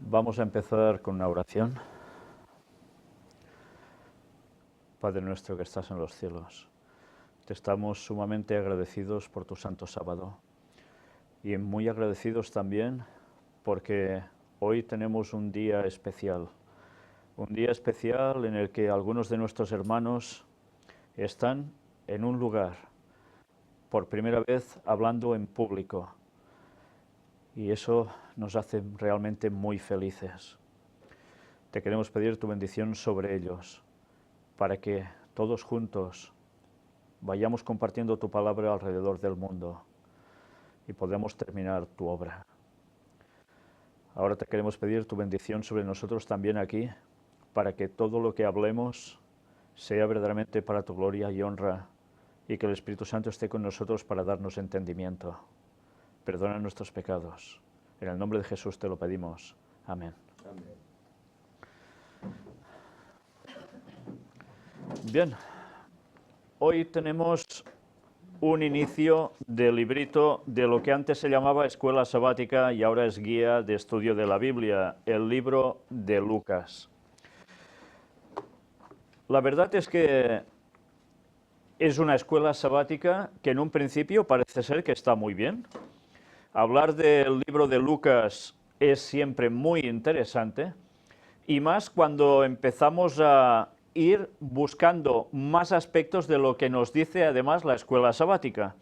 Vamos a empezar con una oración. Padre nuestro que estás en los cielos, te estamos sumamente agradecidos por tu santo sábado y muy agradecidos también porque hoy tenemos un día especial en el que algunos de nuestros hermanos están en un lugar, por primera vez hablando en público, y eso nos hace realmente muy felices. Te queremos pedir tu bendición sobre ellos, para que todos juntos vayamos compartiendo tu palabra alrededor del mundo y podamos terminar tu obra. Ahora te queremos pedir tu bendición sobre nosotros también aquí, para que todo lo que hablemos sea verdaderamente para tu gloria y honra, y que el Espíritu Santo esté con nosotros para darnos entendimiento. Perdona nuestros pecados. En el nombre de Jesús te lo pedimos. Amén. Amén. Bien, hoy tenemos un inicio del librito de lo que antes se llamaba Escuela Sabática y ahora es Guía de Estudio de la Biblia, el libro de Lucas. La verdad es que es una escuela sabática que en un principio parece ser que está muy bien. Hablar del libro de Lucas es siempre muy interesante, y más cuando empezamos a ir buscando más aspectos de lo que nos dice además la escuela sabática.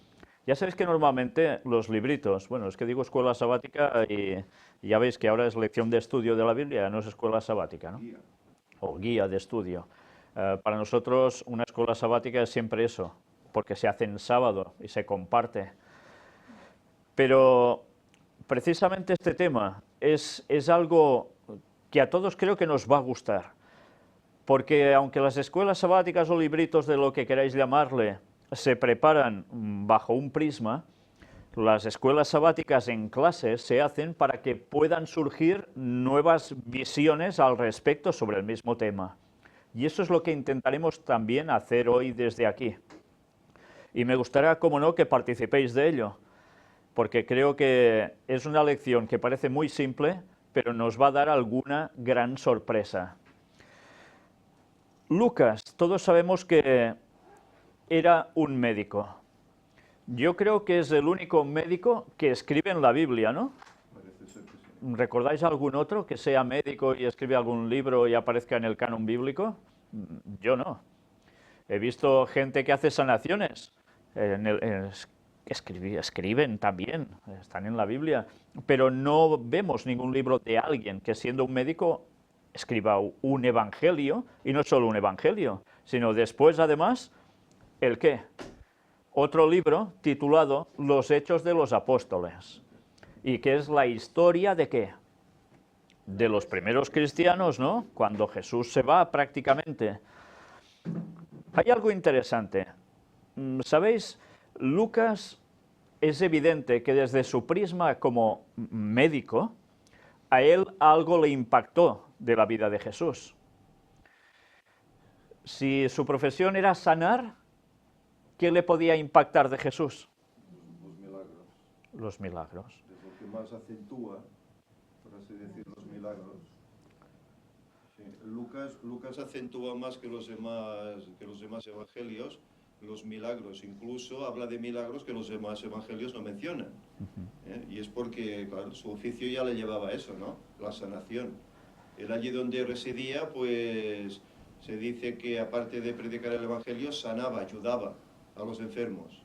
Ya sabéis que normalmente los libritos, bueno, es que digo escuela sabática y ya veis que ahora es lección de estudio de la Biblia, no es escuela sabática, ¿no? Guía. O guía de estudio. Para nosotros una escuela sabática es siempre eso, porque se hace en sábado y se comparte. Pero precisamente este tema es algo que a todos creo que nos va a gustar, porque aunque las escuelas sabáticas o libritos de lo que queráis llamarle se preparan bajo un prisma, las escuelas sabáticas en clase se hacen para que puedan surgir nuevas visiones al respecto sobre el mismo tema. Y eso es lo que intentaremos también hacer hoy desde aquí. Y me gustaría, como no, que participéis de ello, porque creo que es una lección que parece muy simple, pero nos va a dar alguna gran sorpresa. Lucas, todos sabemos que era un médico. Yo creo que es el único médico que escribe en la Biblia, ¿no? Parece ser que sí. ¿Recordáis algún otro que sea médico y escribe algún libro y aparezca en el canon bíblico? Yo no. He visto gente que hace sanaciones, escriben también, están en la Biblia, pero no vemos ningún libro de alguien que siendo un médico escriba un evangelio, y no solo un evangelio, sino después además, ¿el qué? Otro libro titulado Los Hechos de los Apóstoles, y que es la historia de ¿qué? De los primeros cristianos, ¿no? Cuando Jesús se va prácticamente. Hay algo interesante. ¿Sabéis? Lucas es evidente que desde su prisma como médico, a él algo le impactó de la vida de Jesús. Si su profesión era sanar, ¿qué le podía impactar de Jesús? Los milagros. Los milagros. Es lo que más acentúa, por así decir, los milagros. Sí. Lucas acentúa más que los demás evangelios los milagros. Incluso habla de milagros que los demás evangelios no mencionan. Y es porque, claro, su oficio ya le llevaba a eso, ¿no? La sanación. Él allí donde residía, pues se dice que aparte de predicar el evangelio, sanaba, ayudaba a los enfermos,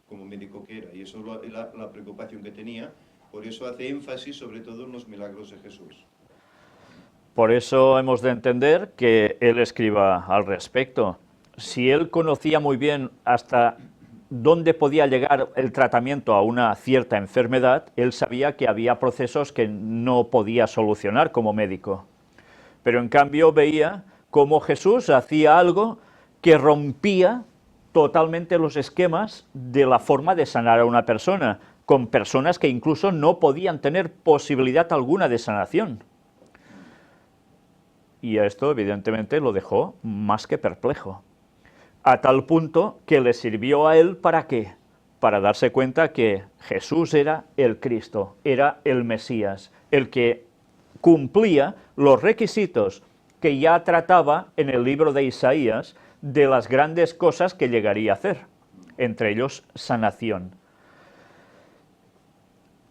como médico que era. Y eso es la preocupación que tenía. Por eso hace énfasis sobre todo en los milagros de Jesús. Por eso hemos de entender que él escriba al respecto. Si él conocía muy bien hasta dónde podía llegar el tratamiento a una cierta enfermedad, él sabía que había procesos que no podía solucionar como médico. Pero en cambio veía cómo Jesús hacía algo que rompía totalmente los esquemas de la forma de sanar a una persona, con personas que incluso no podían tener posibilidad alguna de sanación. Y esto evidentemente lo dejó más que perplejo, a tal punto que le sirvió a él ¿para qué? Para darse cuenta que Jesús era el Cristo, era el Mesías, el que cumplía los requisitos que ya trataba en el libro de Isaías de las grandes cosas que llegaría a hacer, entre ellos sanación.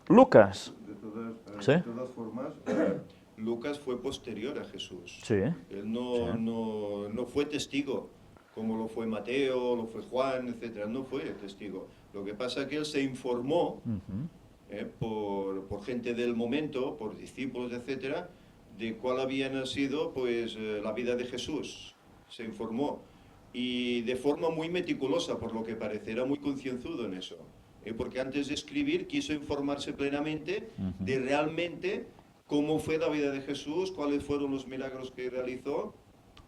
Lucas. De todas formas, Lucas fue posterior a Jesús. Sí. Él no fue testigo, como lo fue Mateo, lo fue Juan, etc. No fue testigo. Lo que pasa es que él se informó por gente del momento, por discípulos, etc., de cuál había sido pues, la vida de Jesús. Se informó. Y de forma muy meticulosa, por lo que parece, era muy concienzudo en eso. Porque antes de escribir quiso informarse plenamente de realmente cómo fue la vida de Jesús, cuáles fueron los milagros que realizó,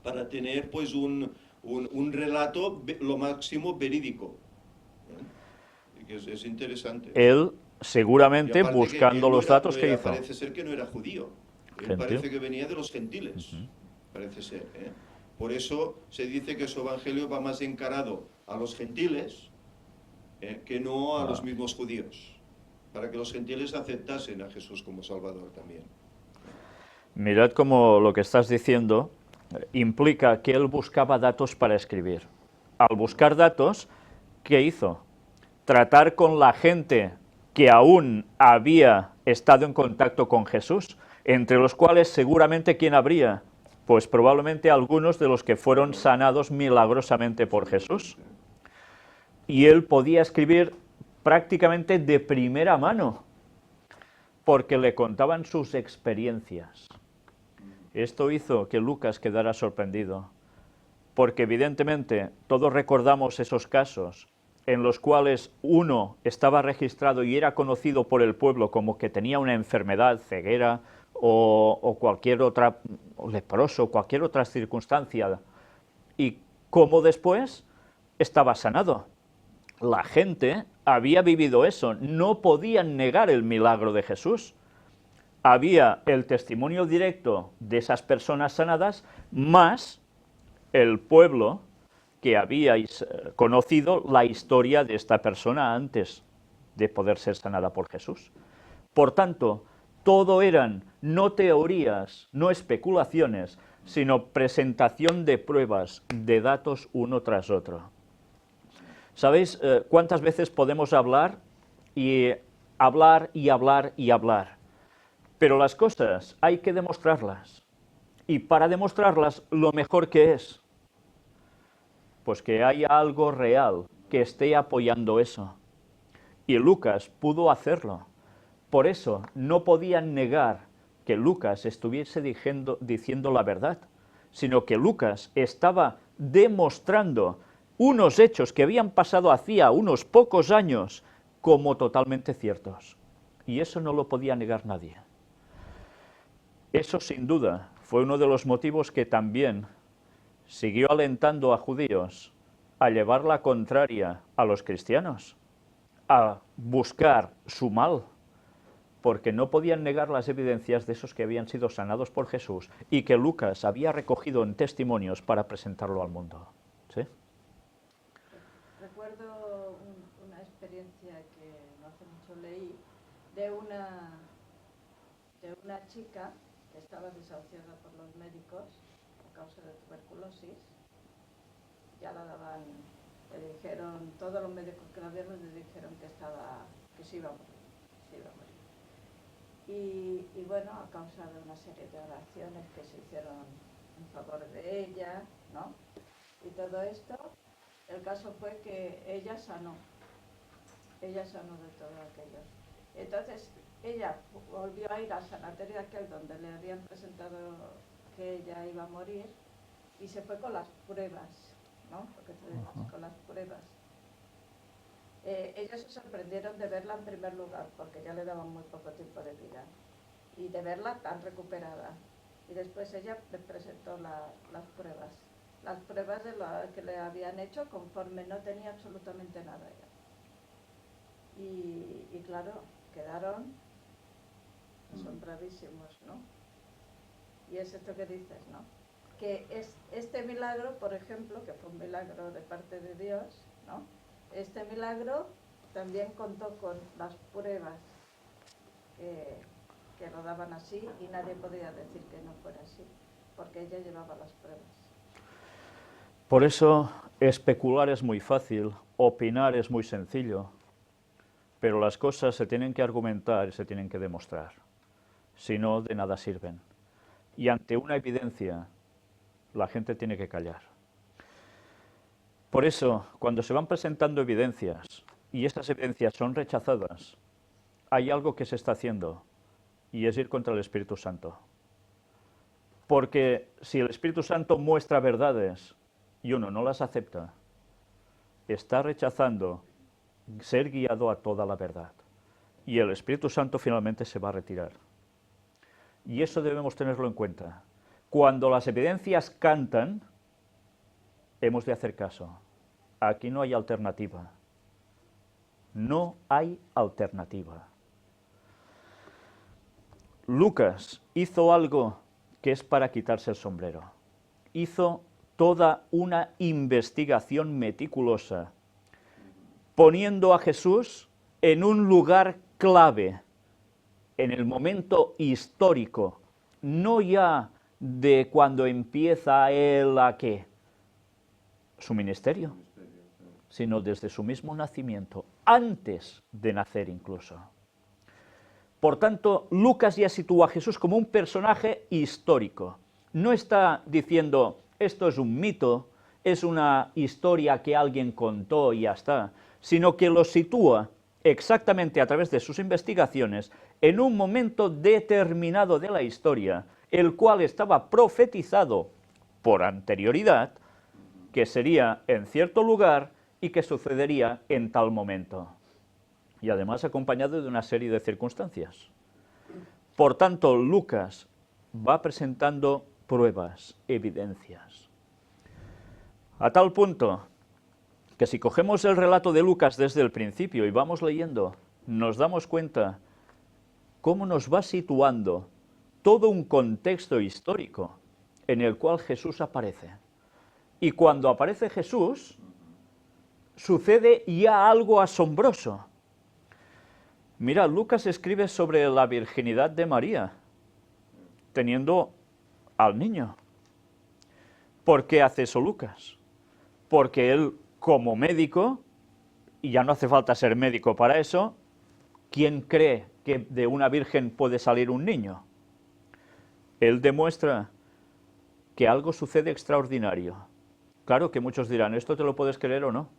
para tener pues un relato lo máximo verídico. Que es interesante. Él, seguramente, Y buscando los datos que hizo. Parece ser que no era judío. Él parece que venía de los gentiles. Parece ser. Por eso se dice que su evangelio va más encarado a los gentiles que no a los mismos judíos, para que los gentiles aceptasen a Jesús como Salvador también. Mirad cómo lo que estás diciendo implica que él buscaba datos para escribir. Al buscar datos, ¿qué hizo? Tratar con la gente que aún había estado en contacto con Jesús, entre los cuales seguramente ¿quién habría? Pues probablemente algunos de los que fueron sanados milagrosamente por Jesús. Y él podía escribir prácticamente de primera mano, porque le contaban sus experiencias. Esto hizo que Lucas quedara sorprendido, porque evidentemente todos recordamos esos casos en los cuales uno estaba registrado y era conocido por el pueblo como que tenía una enfermedad, ceguera o cualquier otra, leproso, cualquier otra circunstancia, y cómo después estaba sanado. La gente había vivido eso, no podían negar el milagro de Jesús. Había el testimonio directo de esas personas sanadas, más el pueblo que habíais conocido la historia de esta persona antes de poder ser sanada por Jesús. Por tanto, todo eran no teorías, no especulaciones, sino presentación de pruebas, de datos uno tras otro. ¿Sabéis cuántas veces podemos hablar y hablar y hablar y hablar? Pero las cosas hay que demostrarlas. Y para demostrarlas, lo mejor que es, pues que haya algo real que esté apoyando eso. Y Lucas pudo hacerlo. Por eso no podían negar que Lucas estuviese diciendo la verdad, sino que Lucas estaba demostrando unos hechos que habían pasado hacía unos pocos años como totalmente ciertos. Y eso no lo podía negar nadie. Eso sin duda fue uno de los motivos que también siguió alentando a judíos a llevar la contraria a los cristianos, a buscar su mal, porque no podían negar las evidencias de esos que habían sido sanados por Jesús y que Lucas había recogido en testimonios para presentarlo al mundo. ¿Sí? Recuerdo una experiencia que no hace mucho leí de una chica que estaba desahuciada por los médicos a causa de tuberculosis. Ya la daban, le dijeron, todos los médicos que la vieron le dijeron que se iba a morir. Y bueno, a causa de una serie de oraciones que se hicieron en favor de ella, ¿no? Y todo esto, el caso fue que ella sanó de todo aquello. Entonces, ella volvió a ir al sanatorio aquel donde le habían presentado que ella iba a morir y se fue con las pruebas, ¿no? Porque con las pruebas. Ellos se sorprendieron de verla en primer lugar, porque ya le daban muy poco tiempo de vida, y de verla tan recuperada. Y después ella le presentó las pruebas de lo que le habían hecho conforme no tenía absolutamente nada ya. Y claro, quedaron asombradísimos, ¿no? Y es esto que dices, ¿no? Que este milagro, por ejemplo, que fue un milagro de parte de Dios, ¿no? Este milagro también contó con las pruebas que lo daban así y nadie podía decir que no fuera así, porque ella llevaba las pruebas. Por eso, especular es muy fácil, opinar es muy sencillo, pero las cosas se tienen que argumentar y se tienen que demostrar, si no, de nada sirven. Y ante una evidencia, la gente tiene que callar. Por eso, cuando se van presentando evidencias y estas evidencias son rechazadas, hay algo que se está haciendo y es ir contra el Espíritu Santo. Porque si el Espíritu Santo muestra verdades y uno no las acepta, está rechazando ser guiado a toda la verdad. Y el Espíritu Santo finalmente se va a retirar. Y eso debemos tenerlo en cuenta. Cuando las evidencias cantan, hemos de hacer caso. Aquí no hay alternativa. No hay alternativa. Lucas hizo algo que es para quitarse el sombrero. Hizo toda una investigación meticulosa, poniendo a Jesús en un lugar clave, en el momento histórico, no ya de cuando empieza él a ¿qué? Su ministerio, sino desde su mismo nacimiento, antes de nacer incluso. Por tanto, Lucas ya sitúa a Jesús como un personaje histórico. No está diciendo, esto es un mito, es una historia que alguien contó y ya está, sino que lo sitúa exactamente a través de sus investigaciones en un momento determinado de la historia, el cual estaba profetizado por anterioridad, que sería en cierto lugar y que sucedería en tal momento. Y además acompañado de una serie de circunstancias. Por tanto, Lucas va presentando pruebas, evidencias. A tal punto que si cogemos el relato de Lucas desde el principio y vamos leyendo, nos damos cuenta cómo nos va situando todo un contexto histórico en el cual Jesús aparece. Y cuando aparece Jesús, sucede ya algo asombroso. Mira, Lucas escribe sobre la virginidad de María, teniendo al niño. ¿Por qué hace eso Lucas? Porque él, como médico, y ya no hace falta ser médico para eso, ¿quién cree que de una virgen puede salir un niño? Él demuestra que algo sucede extraordinario. Claro que muchos dirán, ¿esto te lo puedes creer o no?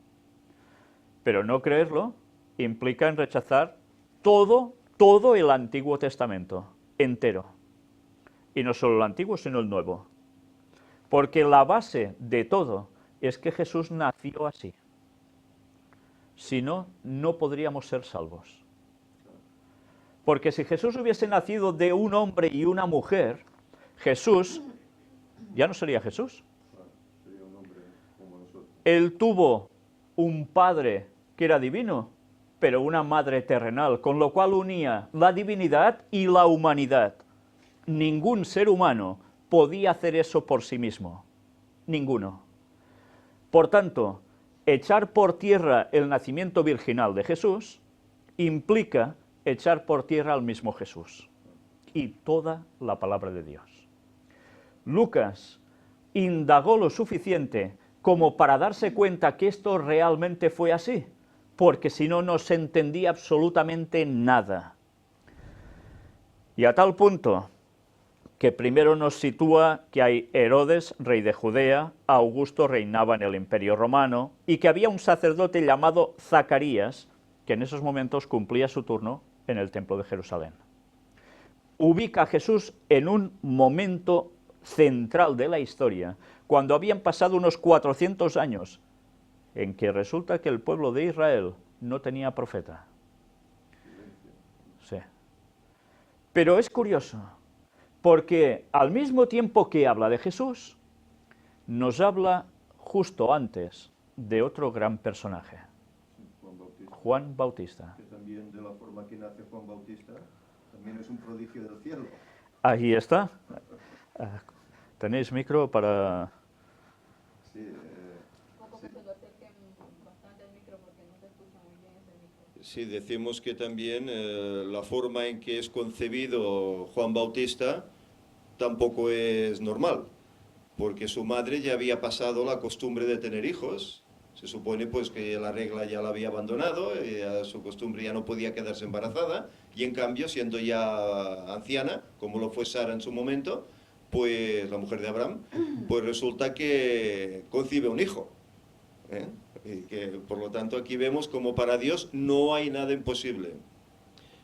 Pero no creerlo implica en rechazar todo el Antiguo Testamento, entero. Y no solo el Antiguo, sino el Nuevo. Porque la base de todo es que Jesús nació así. Si no, no podríamos ser salvos. Porque si Jesús hubiese nacido de un hombre y una mujer, Jesús ya no sería Jesús. Sería un hombre como nosotros. Él tuvo un padre que era divino, pero una madre terrenal, con lo cual unía la divinidad y la humanidad. Ningún ser humano podía hacer eso por sí mismo. Ninguno. Por tanto, echar por tierra el nacimiento virginal de Jesús implica echar por tierra al mismo Jesús y toda la palabra de Dios. Lucas indagó lo suficiente como para darse cuenta que esto realmente fue así, porque si no, no se entendía absolutamente nada. Y a tal punto que primero nos sitúa que hay Herodes, rey de Judea, Augusto reinaba en el Imperio Romano, y que había un sacerdote llamado Zacarías, que en esos momentos cumplía su turno en el Templo de Jerusalén. Ubica a Jesús en un momento central de la historia, cuando habían pasado unos 400 años, en que resulta que el pueblo de Israel no tenía profeta. Sí. Pero es curioso, porque al mismo tiempo que habla de Jesús, nos habla justo antes de otro gran personaje, Juan Bautista. Que también de la forma que nace Juan Bautista, también es un prodigio del cielo. Ahí está. ¿Tenéis micro para...? Sí, Sí, decimos que también la forma en que es concebido Juan Bautista tampoco es normal, porque su madre ya había pasado la costumbre de tener hijos. Se supone pues que la regla ya la había abandonado, a su costumbre ya no podía quedarse embarazada, y en cambio, siendo ya anciana, como lo fue Sara en su momento, pues la mujer de Abraham, pues resulta que concibe un hijo, ¿eh? Y que, por lo tanto, aquí vemos como para Dios no hay nada imposible.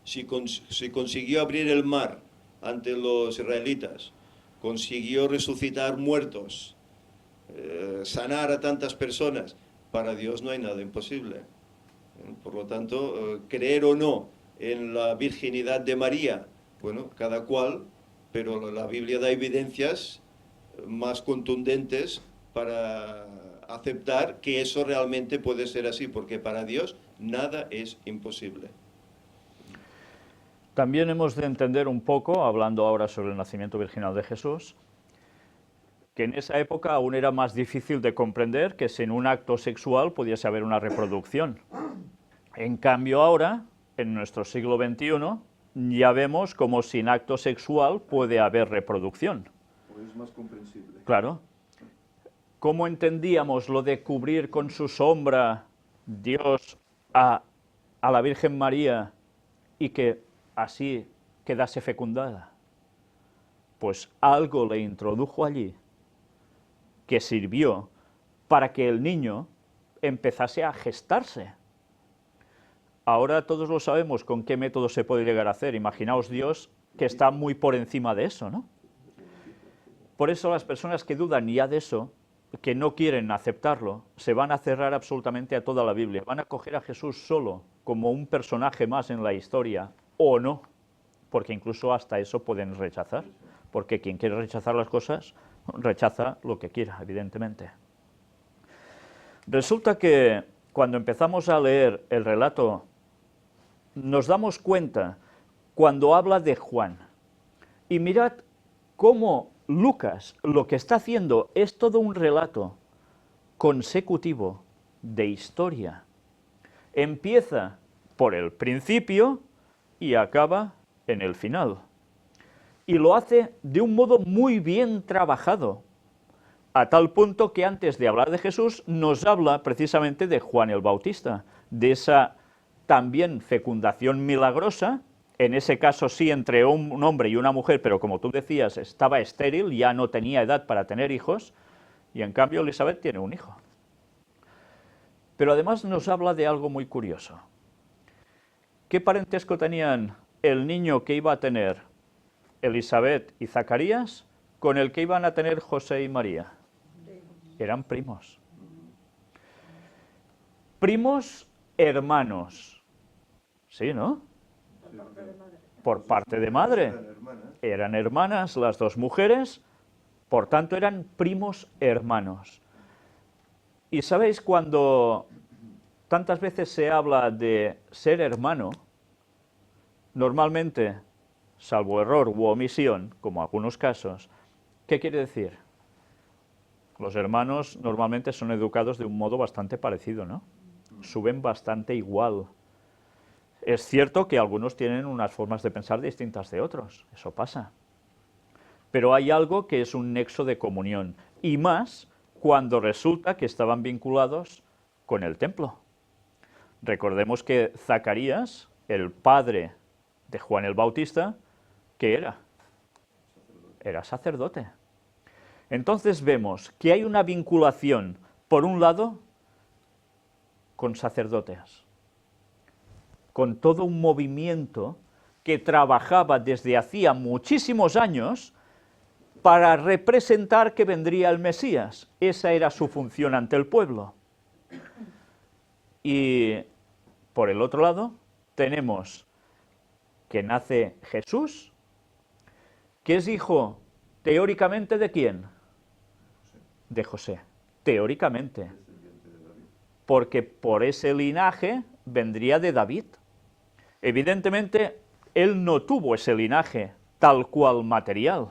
Si consiguió abrir el mar ante los israelitas, consiguió resucitar muertos, sanar a tantas personas, para Dios no hay nada imposible. Por lo tanto, creer o no en la virginidad de María, bueno, cada cual, pero la Biblia da evidencias más contundentes para aceptar que eso realmente puede ser así, porque para Dios nada es imposible. También hemos de entender un poco, hablando ahora sobre el nacimiento virginal de Jesús, que en esa época aún era más difícil de comprender que sin un acto sexual pudiese haber una reproducción. En cambio ahora, en nuestro siglo XXI, ya vemos como sin acto sexual puede haber reproducción. Pues es más comprensible. Claro. ¿Cómo entendíamos lo de cubrir con su sombra Dios a la Virgen María y que así quedase fecundada? Pues algo le introdujo allí que sirvió para que el niño empezase a gestarse. Ahora todos lo sabemos con qué método se puede llegar a hacer. Imaginaos Dios que está muy por encima de eso, ¿no? Por eso las personas que dudan ya de eso, que no quieren aceptarlo, se van a cerrar absolutamente a toda la Biblia. Van a coger a Jesús solo como un personaje más en la historia, o no, porque incluso hasta eso pueden rechazar, porque quien quiere rechazar las cosas, rechaza lo que quiera, evidentemente. Resulta que cuando empezamos a leer el relato, nos damos cuenta cuando habla de Juan. Y mirad cómo Lucas lo que está haciendo es todo un relato consecutivo de historia. Empieza por el principio y acaba en el final. Y lo hace de un modo muy bien trabajado, a tal punto que antes de hablar de Jesús nos habla precisamente de Juan el Bautista, de esa también fecundación milagrosa, en ese caso sí entre un hombre y una mujer, pero como tú decías, estaba estéril, ya no tenía edad para tener hijos, y en cambio Elizabeth tiene un hijo. Pero además nos habla de algo muy curioso. ¿Qué parentesco tenían el niño que iba a tener Elizabeth y Zacarías con el que iban a tener José y María? Eran primos. Primos hermanos. Sí, ¿no? Por parte de madre. Eran hermanas las dos mujeres, por tanto eran primos hermanos. Y sabéis, cuando tantas veces se habla de ser hermano, normalmente, salvo error u omisión, como algunos casos, ¿qué quiere decir? Los hermanos normalmente son educados de un modo bastante parecido, ¿no? Suben bastante igual. Es cierto que algunos tienen unas formas de pensar distintas de otros, eso pasa. Pero hay algo que es un nexo de comunión, y más cuando resulta que estaban vinculados con el templo. Recordemos que Zacarías, el padre de Juan el Bautista, ¿qué era? Era sacerdote. Entonces vemos que hay una vinculación, por un lado, con sacerdotes, con todo un movimiento que trabajaba desde hacía muchísimos años para representar que vendría el Mesías. Esa era su función ante el pueblo. Y por el otro lado tenemos que nace Jesús, que es hijo teóricamente ¿de quién? De José, teóricamente, porque por ese linaje vendría de David. Evidentemente, él no tuvo ese linaje tal cual material,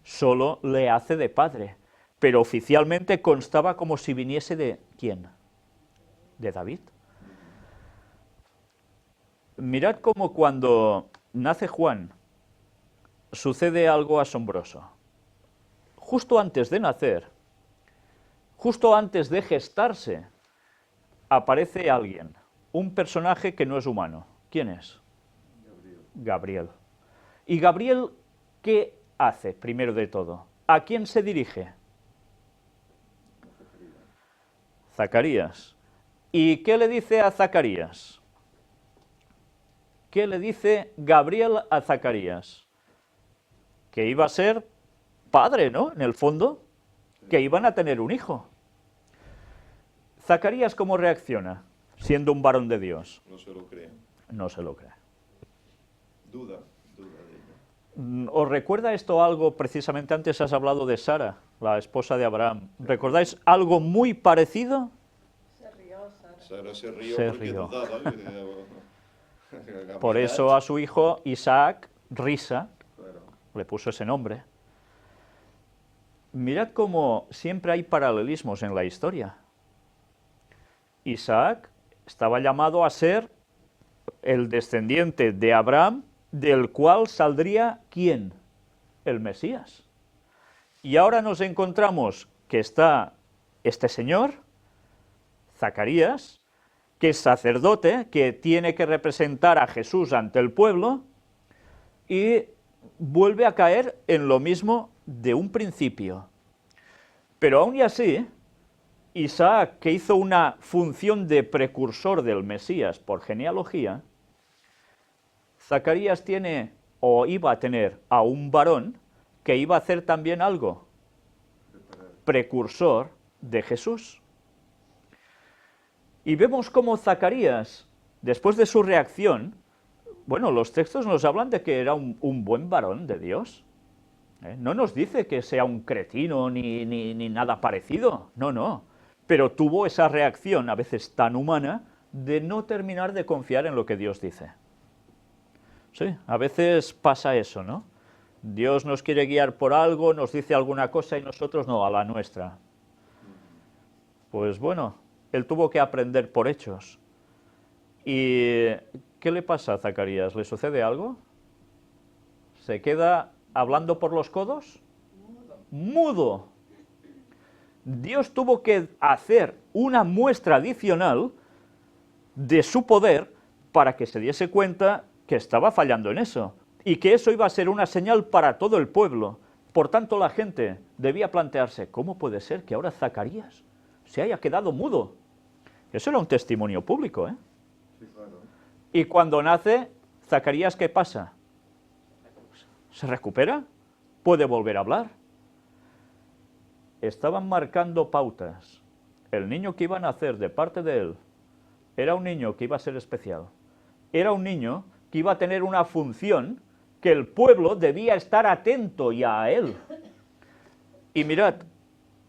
solo le hace de padre, pero oficialmente constaba como si viniese de ¿quién? De David. Mirad cómo cuando nace Juan sucede algo asombroso. Justo antes de nacer, justo antes de gestarse, aparece alguien, un personaje que no es humano. ¿Quién es? Gabriel. ¿Y Gabriel qué hace, primero de todo? ¿A quién se dirige? Zacarías. ¿Y qué le dice a Zacarías? ¿Qué le dice Gabriel a Zacarías? Que iba a ser padre, ¿no? En el fondo, que iban a tener un hijo. Zacarías, ¿cómo reacciona, siendo un varón de Dios? No se lo cree. No se lo cree. Duda de ello. ¿Os recuerda esto algo? Precisamente antes has hablado de Sara, la esposa de Abraham. ¿Recordáis algo muy parecido? Se rió, Sara. Sara se rió Se porque rió. dudaba. Por eso a su hijo Isaac, Risa, Claro. le puso ese nombre. Mirad cómo siempre hay paralelismos en la historia. Isaac estaba llamado a ser el descendiente de Abraham, del cual saldría ¿quién? El Mesías. Y ahora nos encontramos que está este señor, Zacarías, que es sacerdote, que tiene que representar a Jesús ante el pueblo, y vuelve a caer en lo mismo de un principio. Pero aún y así, Isaac, que hizo una función de precursor del Mesías por genealogía, Zacarías tiene, o iba a tener, a un varón que iba a hacer también algo, precursor de Jesús. Y vemos cómo Zacarías, después de su reacción, bueno, los textos nos hablan de que era un buen varón de Dios. No nos dice que sea un cretino ni nada parecido, no. Pero tuvo esa reacción, a veces tan humana, de no terminar de confiar en lo que Dios dice. Sí, a veces pasa eso, ¿no? Dios nos quiere guiar por algo, nos dice alguna cosa y nosotros no, a la nuestra. Pues bueno, él tuvo que aprender por hechos. ¿Y qué le pasa a Zacarías? ¿Le sucede algo? ¿Se queda hablando por los codos? Mudo. Dios tuvo que hacer una muestra adicional de su poder para que se diese cuenta que estaba fallando en eso y que eso iba a ser una señal para todo el pueblo. Por tanto, la gente debía plantearse, ¿cómo puede ser que ahora Zacarías se haya quedado mudo? Eso era un testimonio público, ¿eh? Sí, claro. Y cuando nace, Zacarías, ¿qué pasa? ¿Se recupera? ¿Puede volver a hablar? Estaban marcando pautas. El niño que iba a nacer de parte de él era un niño que iba a ser especial. Era un niño que iba a tener una función que el pueblo debía estar atento ya a él. Y mirad,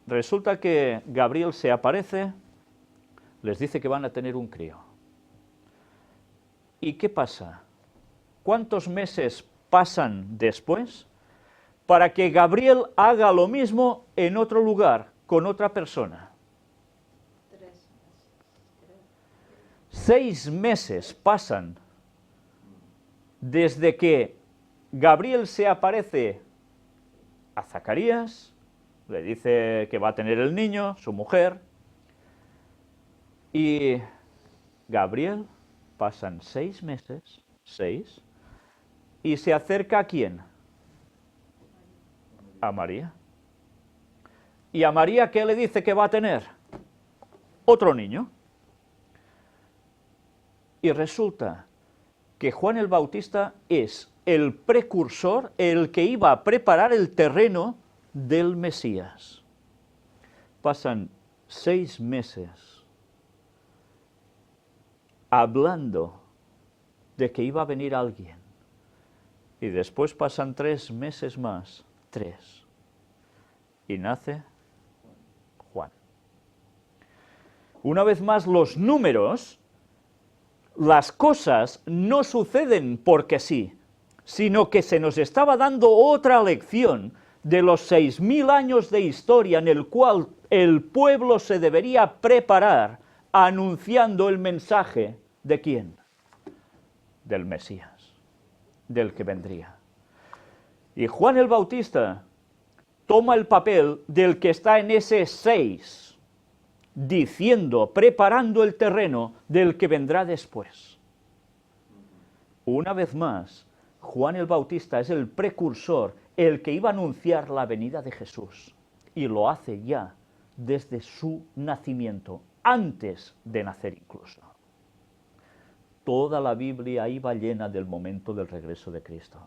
resulta que Gabriel se aparece, les dice que van a tener un crío. ¿Y qué pasa? ¿Cuántos meses pasan después para que Gabriel haga lo mismo en otro lugar, con otra persona? 3 meses, creo. 6 meses pasan desde que Gabriel se aparece a Zacarías, le dice que va a tener el niño, su mujer, y Gabriel, pasan 6 meses, 6, y se acerca ¿a quién? A María. ¿Y a María qué le dice que va a tener? Otro niño. Y resulta que Juan el Bautista es el precursor, el que iba a preparar el terreno del Mesías. Pasan 6 meses hablando de que iba a venir alguien. Y después pasan 3 meses más, 3. Y nace Juan. Una vez más, los números, las cosas no suceden porque sí, sino que se nos estaba dando otra lección de los 6000 años de historia en el cual el pueblo se debería preparar anunciando el mensaje ¿de quién? del Mesías, del que vendría. Y Juan el Bautista toma el papel del que está en ese 6, diciendo, preparando el terreno del que vendrá después. Una vez más, Juan el Bautista es el precursor, el que iba a anunciar la venida de Jesús, y lo hace ya desde su nacimiento, antes de nacer incluso. Toda la Biblia iba llena del momento del regreso de Cristo.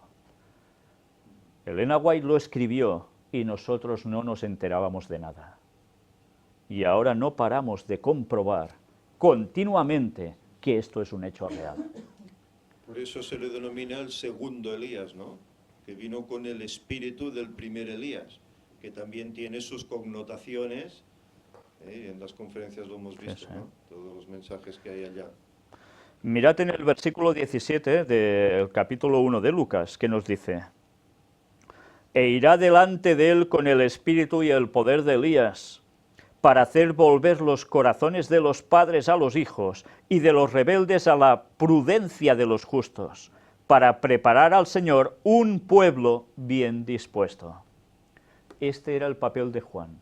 Elena White lo escribió y nosotros no nos enterábamos de nada. Y ahora no paramos de comprobar continuamente que esto es un hecho real. Por eso se le denomina el segundo Elías, ¿no? Que vino con el espíritu del primer Elías, que también tiene sus connotaciones, en las conferencias lo hemos visto, sí. ¿no? Todos los mensajes que hay allá. Mirad en el versículo 17 del capítulo 1 de Lucas, que nos dice: e irá delante de él con el espíritu y el poder de Elías, para hacer volver los corazones de los padres a los hijos y de los rebeldes a la prudencia de los justos, para preparar al Señor un pueblo bien dispuesto. Este era el papel de Juan.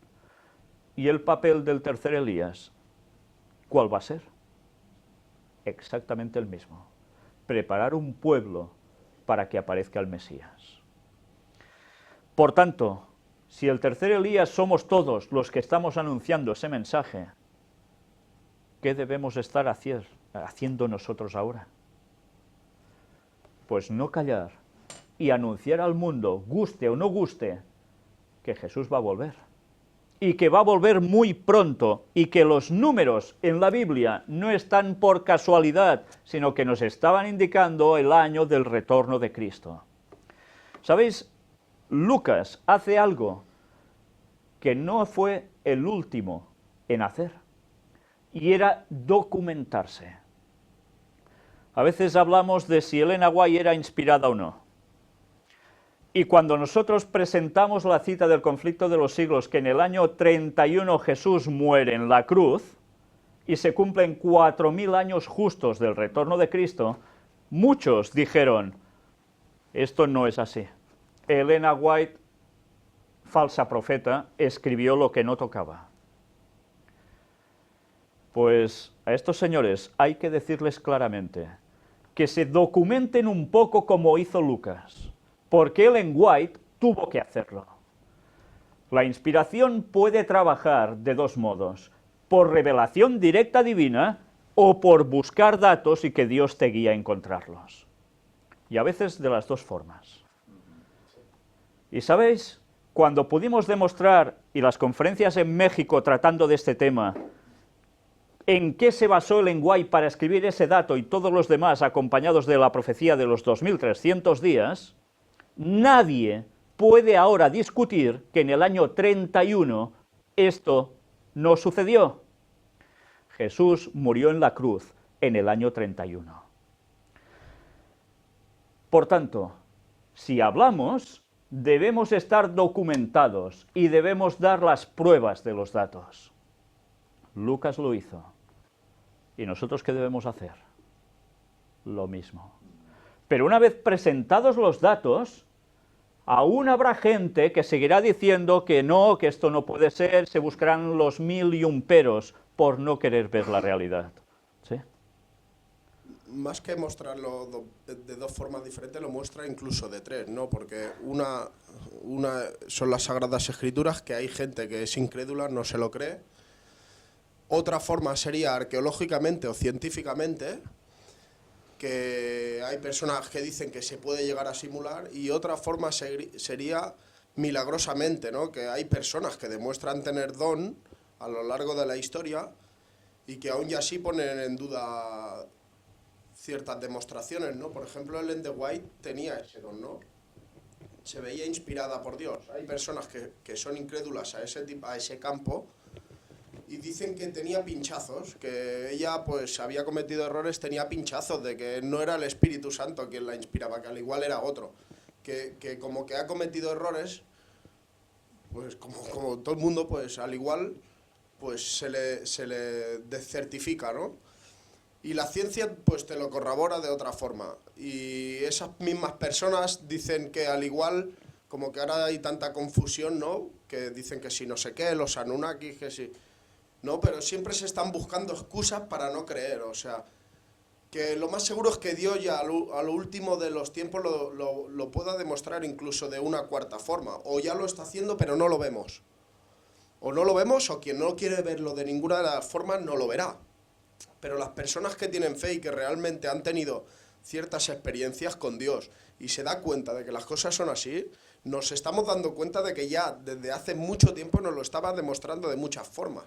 ¿Y el papel del tercer Elías? ¿Cuál va a ser? Exactamente el mismo. Preparar un pueblo para que aparezca el Mesías. Por tanto, si el tercer Elías somos todos los que estamos anunciando ese mensaje, ¿qué debemos estar haciendo nosotros ahora? Pues no callar y anunciar al mundo, guste o no guste, que Jesús va a volver. Y que va a volver muy pronto, y que los números en la Biblia no están por casualidad, sino que nos estaban indicando el año del retorno de Cristo. ¿Sabéis? Lucas hace algo que no fue el último en hacer, y era documentarse. A veces hablamos de si Elena White era inspirada o no. Y cuando nosotros presentamos la cita del conflicto de los siglos, que en el año 31 Jesús muere en la cruz, y se cumplen 4000 años justos del retorno de Cristo, muchos dijeron, esto no es así. Elena White, falsa profeta, escribió lo que no tocaba. Pues a estos señores hay que decirles claramente que se documenten un poco como hizo Lucas, porque Ellen White tuvo que hacerlo. La inspiración puede trabajar de dos modos, por revelación directa divina o por buscar datos y que Dios te guíe a encontrarlos. Y a veces de las dos formas. Y sabéis, cuando pudimos demostrar, y las conferencias en México tratando de este tema, en qué se basó Ellen White para escribir ese dato y todos los demás acompañados de la profecía de los 2300 días, nadie puede ahora discutir que en el año 31 esto no sucedió. Jesús murió en la cruz en el año 31. Por tanto, si hablamos, debemos estar documentados y debemos dar las pruebas de los datos. Lucas lo hizo. ¿Y nosotros qué debemos hacer? Lo mismo. Pero una vez presentados los datos, aún habrá gente que seguirá diciendo que no, que esto no puede ser, se buscarán los 1000 y un peros por no querer ver la realidad. ¿Sí? Más que mostrarlo de dos formas diferentes, lo muestra incluso de tres, ¿no? Porque una son las Sagradas Escrituras, que hay gente que es incrédula, no se lo cree. Otra forma sería arqueológicamente o científicamente, que hay personas que dicen que se puede llegar a simular, y otra forma sería milagrosamente, ¿no? Que hay personas que demuestran tener don a lo largo de la historia y que aún y así ponen en duda ciertas demostraciones, ¿no? Por ejemplo, Ellen White tenía ese don, ¿no? Se veía inspirada por Dios. Hay personas que son incrédulas a ese campo y dicen que tenía pinchazos, que ella pues había cometido errores, tenía pinchazos, de que no era el Espíritu Santo quien la inspiraba, que al igual era otro, que como que ha cometido errores, pues como todo el mundo, pues al igual pues se le descertifica, ¿no? Y la ciencia pues te lo corrobora de otra forma. Y esas mismas personas dicen que al igual, como que ahora hay tanta confusión, ¿no? Que dicen que si no sé qué, los Anunnakis, que si... No, pero siempre se están buscando excusas para no creer, o sea, que lo más seguro es que Dios ya a lo último de los tiempos lo pueda demostrar incluso de una cuarta forma, o ya lo está haciendo pero no lo vemos. O no lo vemos, o quien no quiere verlo de ninguna de las formas no lo verá. Pero las personas que tienen fe y que realmente han tenido ciertas experiencias con Dios y se da cuenta de que las cosas son así, nos estamos dando cuenta de que ya desde hace mucho tiempo nos lo estaba demostrando de muchas formas.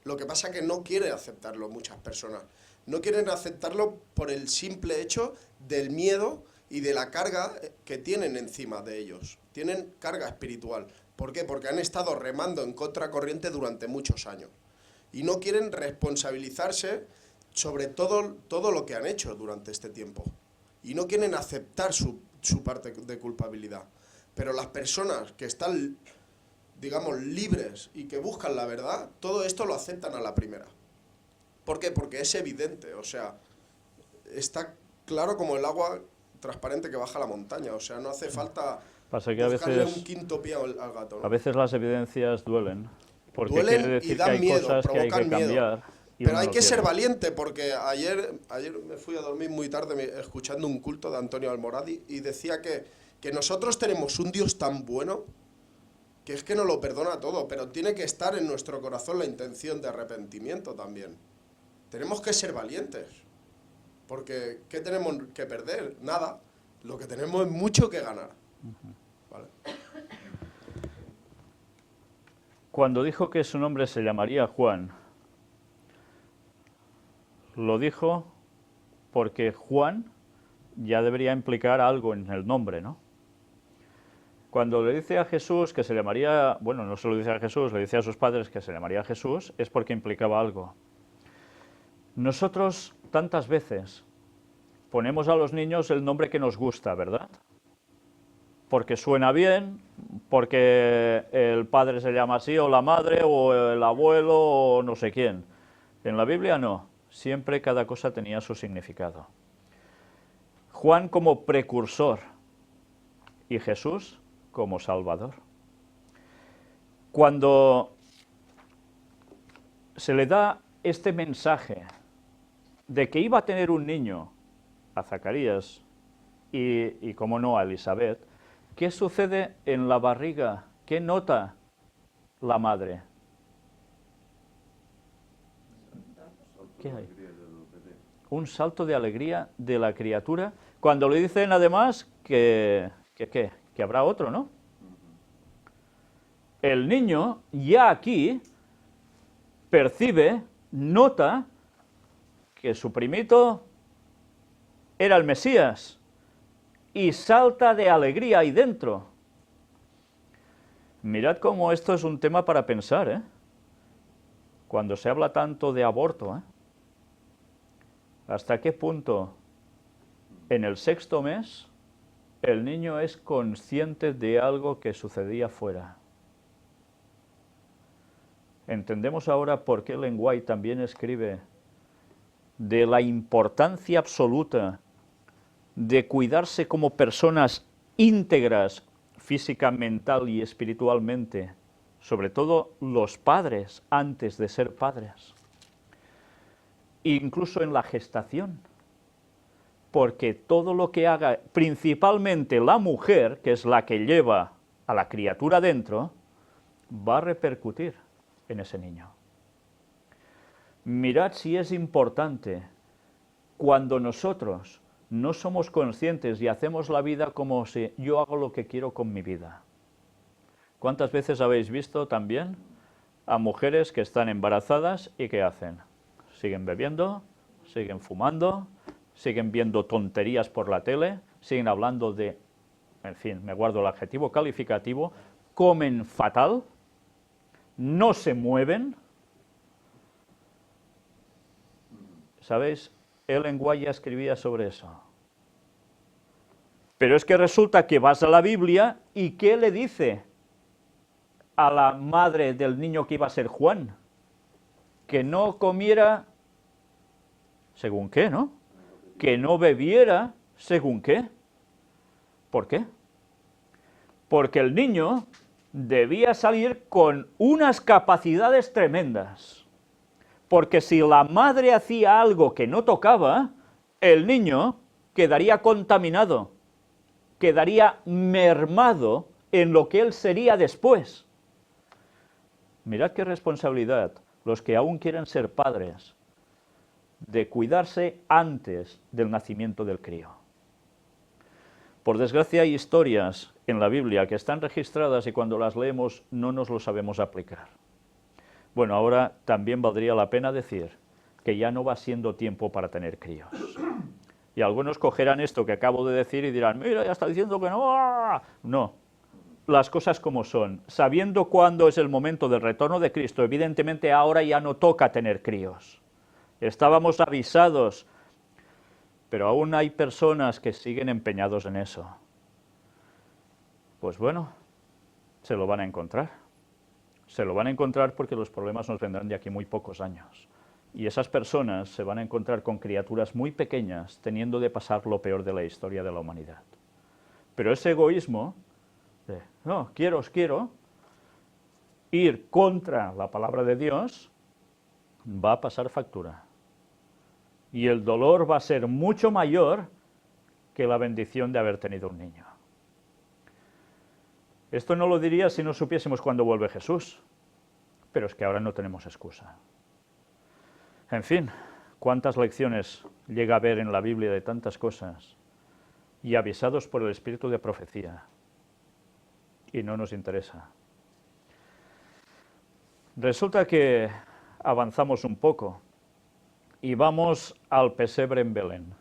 Lo que pasa es que no quieren aceptarlo muchas personas. No quieren aceptarlo por el simple hecho del miedo y de la carga que tienen encima de ellos. Tienen carga espiritual. ¿Por qué? Porque han estado remando en contracorriente durante muchos años. Y no quieren responsabilizarse sobre todo lo que han hecho durante este tiempo. Y no quieren aceptar su parte de culpabilidad. Pero las personas que están, digamos, libres y que buscan la verdad, todo esto lo aceptan a la primera. ¿Por qué? Porque es evidente, o sea, está claro como el agua transparente que baja la montaña, o sea, no hace falta Pasa que a buscarle veces, un quinto pie al gato, ¿no? a veces las evidencias duelen, porque Duelen quiere y decir que dan hay miedo, cosas que hay que provocan miedo. cambiar. Y Pero uno hay no que ser quiere. valiente, porque ayer me fui a dormir muy tarde escuchando un culto de Antonio Almoradí y decía que nosotros tenemos un Dios tan bueno que es que nos lo perdona todo, pero tiene que estar en nuestro corazón la intención de arrepentimiento también. Tenemos que ser valientes, porque ¿qué tenemos que perder? Nada. Lo que tenemos es mucho que ganar. ¿Vale? Cuando dijo que su nombre se llamaría Juan, lo dijo porque Juan ya debería implicar algo en el nombre, ¿no? Cuando le dice a Jesús que se llamaría, bueno, no se lo dice a Jesús, le dice a sus padres que se llamaría Jesús, es porque implicaba algo. Nosotros tantas veces ponemos a los niños el nombre que nos gusta, ¿verdad? Porque suena bien, porque el padre se llama así, o la madre, o el abuelo, o no sé quién. En la Biblia no, siempre cada cosa tenía su significado. Juan como precursor y Jesús como Salvador. Cuando se le da este mensaje de que iba a tener un niño a Zacarías y como no, a Elizabeth, ¿qué sucede en la barriga? ¿Qué nota la madre? ¿Qué hay? Un salto de alegría de la criatura, cuando le dicen además que habrá otro, ¿no? El niño ya aquí percibe, nota que su primito era el Mesías y salta de alegría ahí dentro. Mirad cómo esto es un tema para pensar, ¿eh? Cuando se habla tanto de aborto, ¿eh? ¿Hasta qué punto en el 6º mes el niño es consciente de algo que sucedía fuera? Entendemos ahora por qué Ellen White también escribe de la importancia absoluta de cuidarse como personas íntegras física, mental y espiritualmente, sobre todo los padres antes de ser padres, incluso en la gestación, porque todo lo que haga, principalmente la mujer, que es la que lleva a la criatura dentro, va a repercutir en ese niño. Mirad si es importante cuando nosotros no somos conscientes y hacemos la vida como si yo hago lo que quiero con mi vida. ¿Cuántas veces habéis visto también a mujeres que están embarazadas y qué hacen? Siguen bebiendo, siguen fumando, siguen viendo tonterías por la tele, siguen hablando de, en fin, me guardo el adjetivo calificativo, comen fatal, no se mueven. ¿Sabéis? Ellen White ya escribía sobre eso. Pero es que resulta que vas a la Biblia y ¿qué le dice a la madre del niño que iba a ser Juan? Que no comiera según qué, ¿no? Que no bebiera según qué. ¿Por qué? Porque el niño debía salir con unas capacidades tremendas. Porque si la madre hacía algo que no tocaba, el niño quedaría contaminado, quedaría mermado en lo que él sería después. Mirad qué responsabilidad los que aún quieren ser padres, de cuidarse antes del nacimiento del crío. Por desgracia hay historias en la Biblia que están registradas y cuando las leemos no nos lo sabemos aplicar. Bueno, ahora también valdría la pena decir que ya no va siendo tiempo para tener críos. Y algunos cogerán esto que acabo de decir y dirán, mira, ya está diciendo que no. No, las cosas como son. Sabiendo cuándo es el momento del retorno de Cristo, evidentemente ahora ya no toca tener críos. Estábamos avisados, pero aún hay personas que siguen empeñados en eso. Pues bueno, se lo van a encontrar. Se lo van a encontrar porque los problemas nos vendrán de aquí muy pocos años. Y esas personas se van a encontrar con criaturas muy pequeñas teniendo de pasar lo peor de la historia de la humanidad. Pero ese egoísmo de, no, quiero, ir contra la palabra de Dios, va a pasar factura. Y el dolor va a ser mucho mayor que la bendición de haber tenido un niño. Esto no lo diría si no supiésemos cuándo vuelve Jesús, pero es que ahora no tenemos excusa. En fin, cuántas lecciones llega a haber en la Biblia de tantas cosas, y avisados por el espíritu de profecía, y no nos interesa. Resulta que avanzamos un poco, y vamos al pesebre en Belén.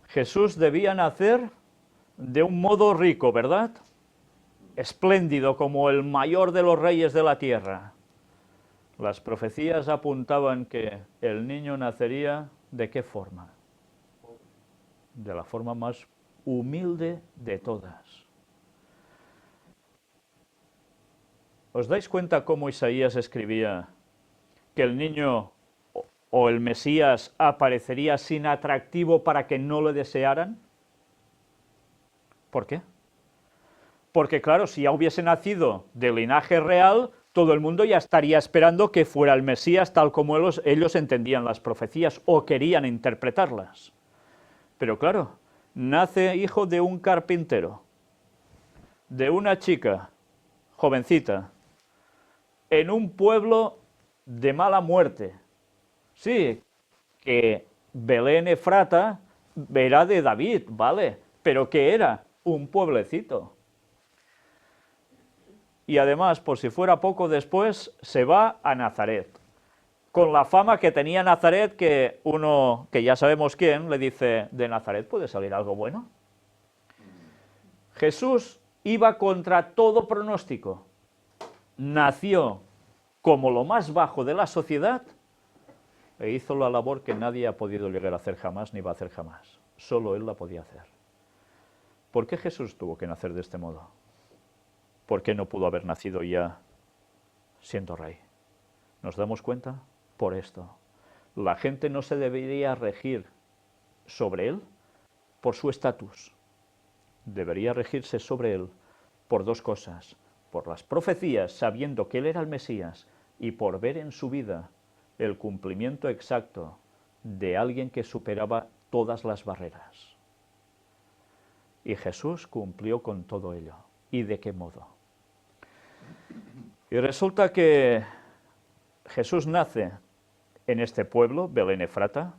Jesús debía nacer de un modo rico, ¿verdad? Espléndido, como el mayor de los reyes de la tierra. Las profecías apuntaban que el niño nacería ¿de qué forma? De la forma más humilde de todas. ¿Os dais cuenta cómo Isaías escribía que el niño o el Mesías aparecería sin atractivo para que no le desearan? ¿Por qué? Porque claro, si ya hubiese nacido de linaje real, todo el mundo ya estaría esperando que fuera el Mesías tal como ellos entendían las profecías o querían interpretarlas. Pero claro, nace hijo de un carpintero, de una chica jovencita, en un pueblo de mala muerte. Sí, que Belén Efrata era de David, ¿vale? Pero que era un pueblecito. Y además, por si fuera poco después, se va a Nazaret. Con la fama que tenía Nazaret, que uno, que ya sabemos quién, le dice, ¿de Nazaret puede salir algo bueno? Jesús iba contra todo pronóstico. Nació como lo más bajo de la sociedad e hizo la labor que nadie ha podido llegar a hacer jamás ni va a hacer jamás. Solo él la podía hacer. ¿Por qué Jesús tuvo que nacer de este modo? ¿Por qué no pudo haber nacido ya siendo rey? ¿Nos damos cuenta? Por esto. La gente no se debería regir sobre él por su estatus. Debería regirse sobre él por dos cosas. Por las profecías, sabiendo que él era el Mesías, y por ver en su vida el cumplimiento exacto de alguien que superaba todas las barreras. Y Jesús cumplió con todo ello. ¿Y de qué modo? Y resulta que Jesús nace en este pueblo, Belén Efrata,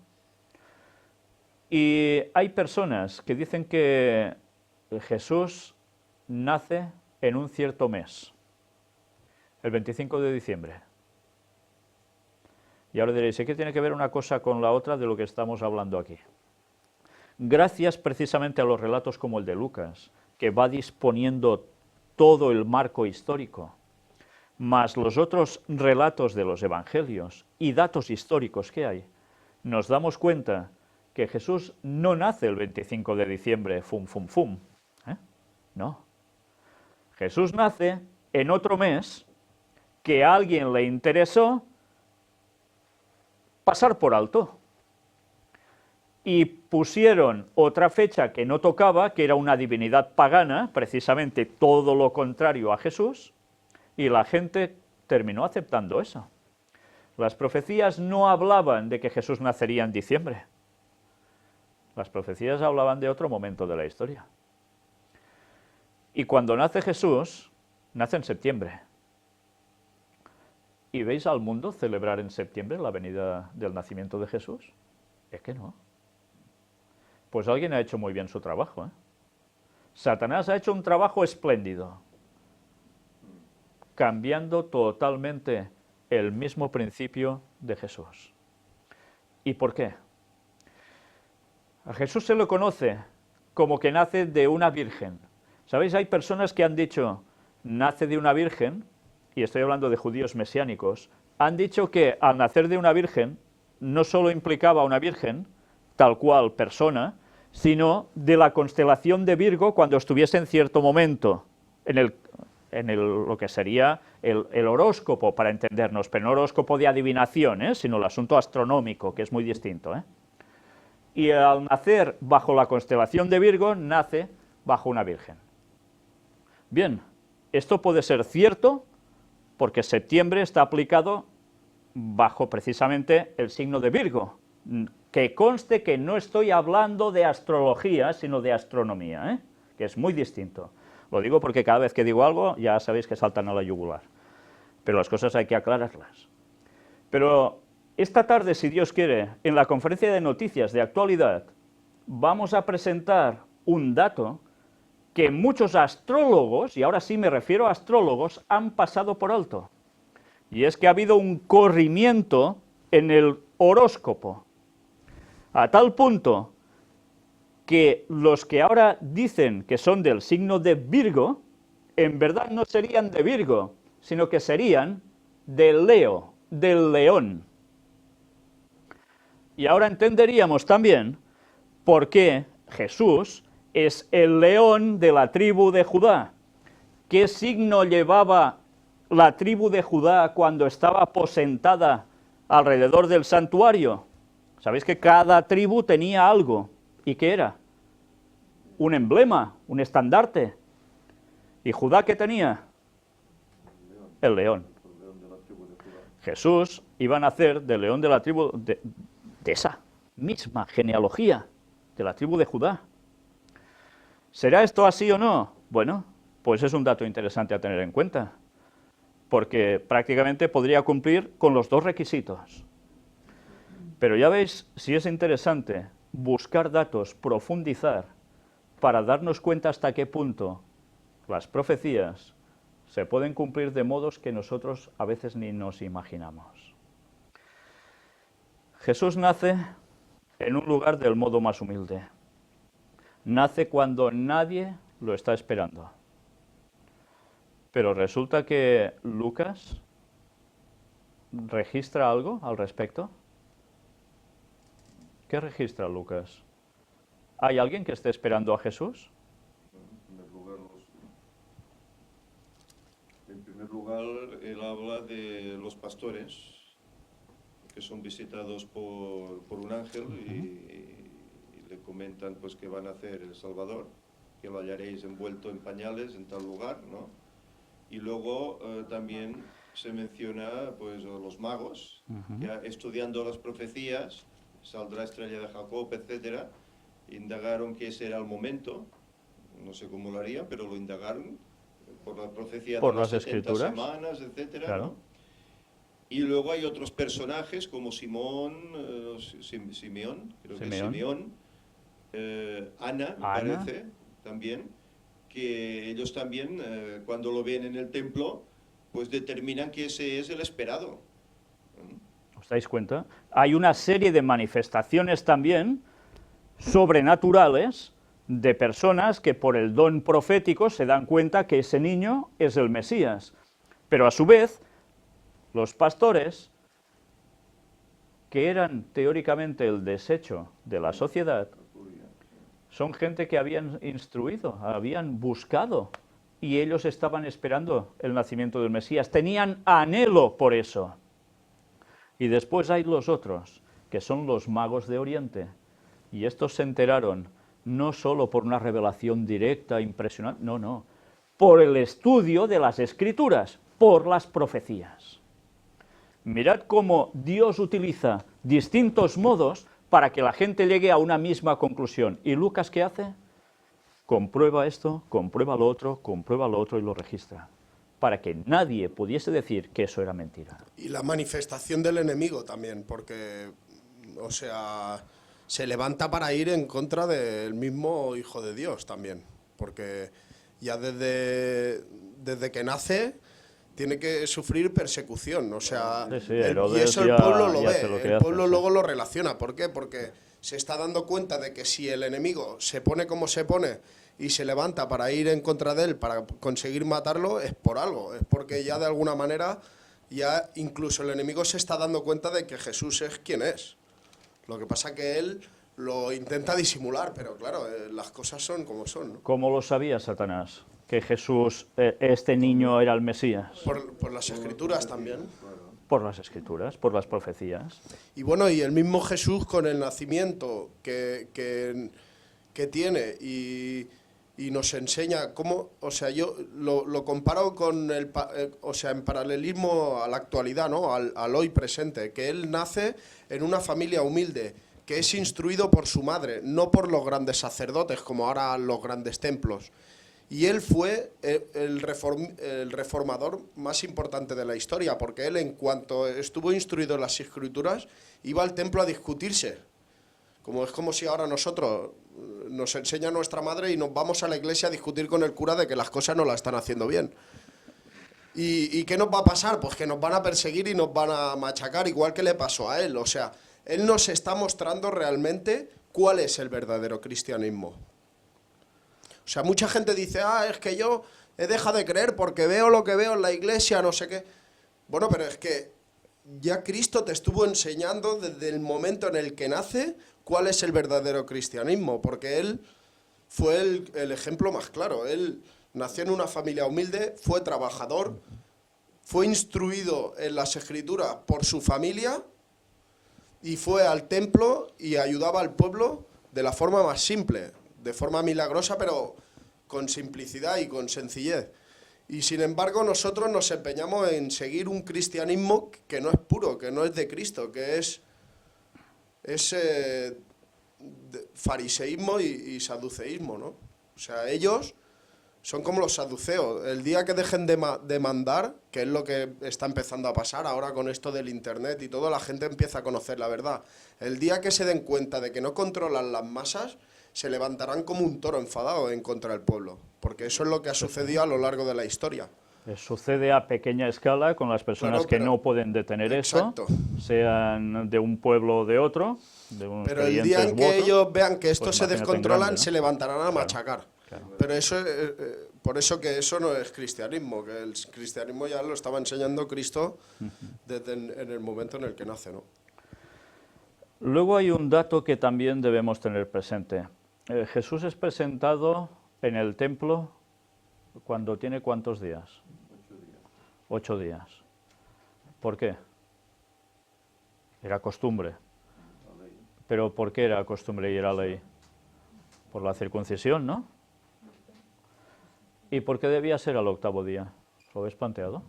y hay personas que dicen que Jesús nace en un cierto mes, el 25 de diciembre. Y ahora diréis, ¿qué tiene que ver una cosa con la otra de lo que estamos hablando aquí? Gracias precisamente a los relatos como el de Lucas, que va disponiendo todo el marco histórico, más los otros relatos de los evangelios y datos históricos que hay, nos damos cuenta que Jesús no nace el 25 de diciembre, fum. No. Jesús nace en otro mes que a alguien le interesó pasar por alto. y pusieron otra fecha que no tocaba, que era una divinidad pagana, precisamente todo lo contrario a Jesús, y la gente terminó aceptando eso. Las profecías no hablaban de que Jesús nacería en diciembre. Las profecías hablaban de otro momento de la historia. Y cuando nace Jesús, nace en septiembre. ¿Y veis al mundo celebrar en septiembre la venida del nacimiento de Jesús? Es que no. Pues alguien ha hecho muy bien su trabajo, ¿eh? Satanás ha hecho un trabajo espléndido, cambiando totalmente el mismo principio de Jesús. ¿Y por qué? A Jesús se lo conoce como que nace de una virgen. ¿Sabéis? Hay personas que han dicho, nace de una virgen, y estoy hablando de judíos mesiánicos, han dicho que al nacer de una virgen no solo implicaba una virgen, tal cual persona, sino de la constelación de Virgo cuando estuviese en cierto momento, lo que sería el horóscopo, para entendernos, pero no horóscopo de adivinación, sino el asunto astronómico, que es muy distinto. Y al nacer bajo la constelación de Virgo, nace bajo una virgen. Bien, esto puede ser cierto porque septiembre está aplicado bajo precisamente el signo de Virgo. Que conste que no estoy hablando de astrología, sino de astronomía, que es muy distinto. Lo digo porque cada vez que digo algo ya sabéis que saltan a la yugular. Pero las cosas hay que aclararlas. Pero esta tarde, si Dios quiere, en la conferencia de noticias de actualidad, vamos a presentar un dato que muchos astrólogos, y ahora sí me refiero a astrólogos, han pasado por alto. Y es que ha habido un corrimiento en el horóscopo, a tal punto que los que ahora dicen que son del signo de Virgo, en verdad no serían de Virgo, sino que serían de Leo, del león. Y ahora entenderíamos también por qué Jesús es el león de la tribu de Judá. ¿Qué signo llevaba la tribu de Judá cuando estaba aposentada alrededor del santuario? Sabéis que cada tribu tenía algo. ¿Y qué era? Un emblema, un estandarte. ¿Y Judá qué tenía? El león. Jesús iba a nacer del león de la tribu, de esa misma genealogía, de la tribu de Judá. ¿Será esto así o no? Bueno, pues es un dato interesante a tener en cuenta, porque prácticamente podría cumplir con los dos requisitos. Pero ya veis si es interesante buscar datos, profundizar, para darnos cuenta hasta qué punto las profecías se pueden cumplir de modos que nosotros a veces ni nos imaginamos. Jesús nace en un lugar del modo más humilde. Nace cuando nadie lo está esperando. Pero resulta que Lucas registra algo al respecto. ¿Qué registra Lucas? ¿Hay alguien que esté esperando a Jesús? En primer lugar, él habla de los pastores que son visitados por un ángel y le comentan pues que van a hacer el Salvador, que lo hallaréis envuelto en pañales en tal lugar, ¿no? Y luego también se menciona pues a los magos, ya estudiando las profecías, saldrá estrella de Jacob, etcétera, indagaron que ese era el momento, no sé cómo lo harían, pero lo indagaron por la profecía por de las las 70 escrituras, semanas, etcétera, claro. ¿no? Y luego hay otros personajes como Simeón, creo que es Simeón, Ana, me parece, también, que ellos también, cuando lo ven en el templo, pues determinan que ese es el esperado. ¿Os dais cuenta? Hay una serie de manifestaciones también sobrenaturales de personas que por el don profético se dan cuenta que ese niño es el Mesías. Pero a su vez, los pastores, que eran teóricamente el desecho de la sociedad, son gente que habían instruido, habían buscado, y ellos estaban esperando el nacimiento del Mesías, tenían anhelo por eso. Y después hay los otros, que son los magos de Oriente, Y estos se enteraron no solo por una revelación directa, impresionante, no, no, por el estudio de las Escrituras, por las profecías. Mirad cómo Dios utiliza distintos modos para que la gente llegue a una misma conclusión. ¿Y Lucas qué hace? Comprueba esto, comprueba lo otro y lo registra, para que nadie pudiese decir que eso era mentira. Y la manifestación del enemigo también, porque, o sea, se levanta para ir en contra del mismo Hijo de Dios también, porque ya desde que nace tiene que sufrir persecución, o sea, Sí, y eso el pueblo lo ve, el pueblo luego lo relaciona. ¿Por qué? Porque se está dando cuenta de que si el enemigo se pone como se pone y se levanta para ir en contra de él, para conseguir matarlo, es por algo, es porque ya de alguna manera, ya incluso el enemigo se está dando cuenta de que Jesús es quien es. Lo que pasa que él lo intenta disimular, pero claro, las cosas son como son, ¿no? ¿Cómo lo sabía Satanás? Que Jesús, este niño era el Mesías. Por las Escrituras también. Por las Escrituras, por las profecías. Y bueno, y el mismo Jesús con el nacimiento que tiene y nos enseña cómo, o sea, yo lo comparo con o sea, en paralelismo a la actualidad, ¿no? Al hoy presente, que él nace en una familia humilde, que es instruido por su madre, no por los grandes sacerdotes, como ahora los grandes templos. Y él fue el reformador más importante de la historia, porque él, en cuanto estuvo instruido en las Escrituras, iba al templo a discutirse. Es como si ahora nosotros nos enseña nuestra madre y nos vamos a la iglesia a discutir con el cura de que las cosas no las están haciendo bien. ¿Y qué nos va a pasar? Pues que nos van a perseguir y nos van a machacar, igual que le pasó a él. O sea, él nos está mostrando realmente cuál es el verdadero cristianismo. O sea, mucha gente dice, es que yo he dejado de creer porque veo lo que veo en la iglesia, no sé qué. Bueno, pero es que ya Cristo te estuvo enseñando desde el momento en el que nace cuál es el verdadero cristianismo, porque él fue el ejemplo más claro. Él nació en una familia humilde, fue trabajador, fue instruido en las Escrituras por su familia y fue al templo y ayudaba al pueblo de la forma más simple, de forma milagrosa, pero con simplicidad y con sencillez. Y sin embargo nosotros nos empeñamos en seguir un cristianismo que no es puro, que no es de Cristo, que es fariseísmo y saduceísmo, ¿no? O sea, ellos son como los saduceos. El día que dejen de mandar, que es lo que está empezando a pasar ahora con esto del internet y todo, la gente empieza a conocer la verdad. El día que se den cuenta de que no controlan las masas, se levantarán como un toro enfadado en contra del pueblo, porque eso es lo que ha sucedido a lo largo de la historia. Sucede a pequeña escala con las personas que no pueden detener exacto. eso, sean de un pueblo o de otro. Pero el día en que ellos vean que esto pues se descontrolan, grande, ¿no? se levantarán a machacar. Claro. Pero eso, por eso que eso no es cristianismo, que el cristianismo ya lo estaba enseñando Cristo desde en el momento en el que nace, ¿no? Luego hay un dato que también debemos tener presente. Jesús es presentado en el templo cuando tiene ¿cuántos días? 8 días. ¿Por qué? Era costumbre. ¿Pero por qué era costumbre y era ley? Por la circuncisión, ¿no? ¿Y por qué debía ser al 8º día? ¿Lo habéis planteado?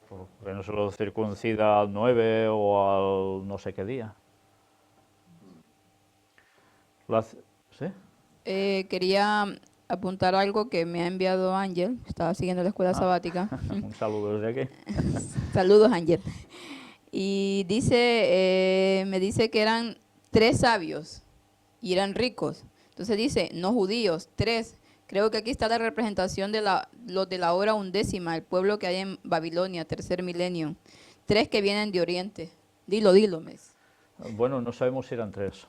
¿Porque no se lo circuncida al 9 o al no sé qué día? ¿Sí? Quería apuntar algo que me ha enviado Ángel. Estaba siguiendo la escuela sabática. Un saludo desde aquí. Saludos, Ángel. Y dice, me dice que eran 3 sabios y eran ricos. Entonces dice, no judíos, 3. Creo que aquí está la representación de los de la hora 11ª, el pueblo que hay en Babilonia, 3er milenio. 3 que vienen de Oriente. Dilo, Mes. Bueno, no sabemos si eran 3.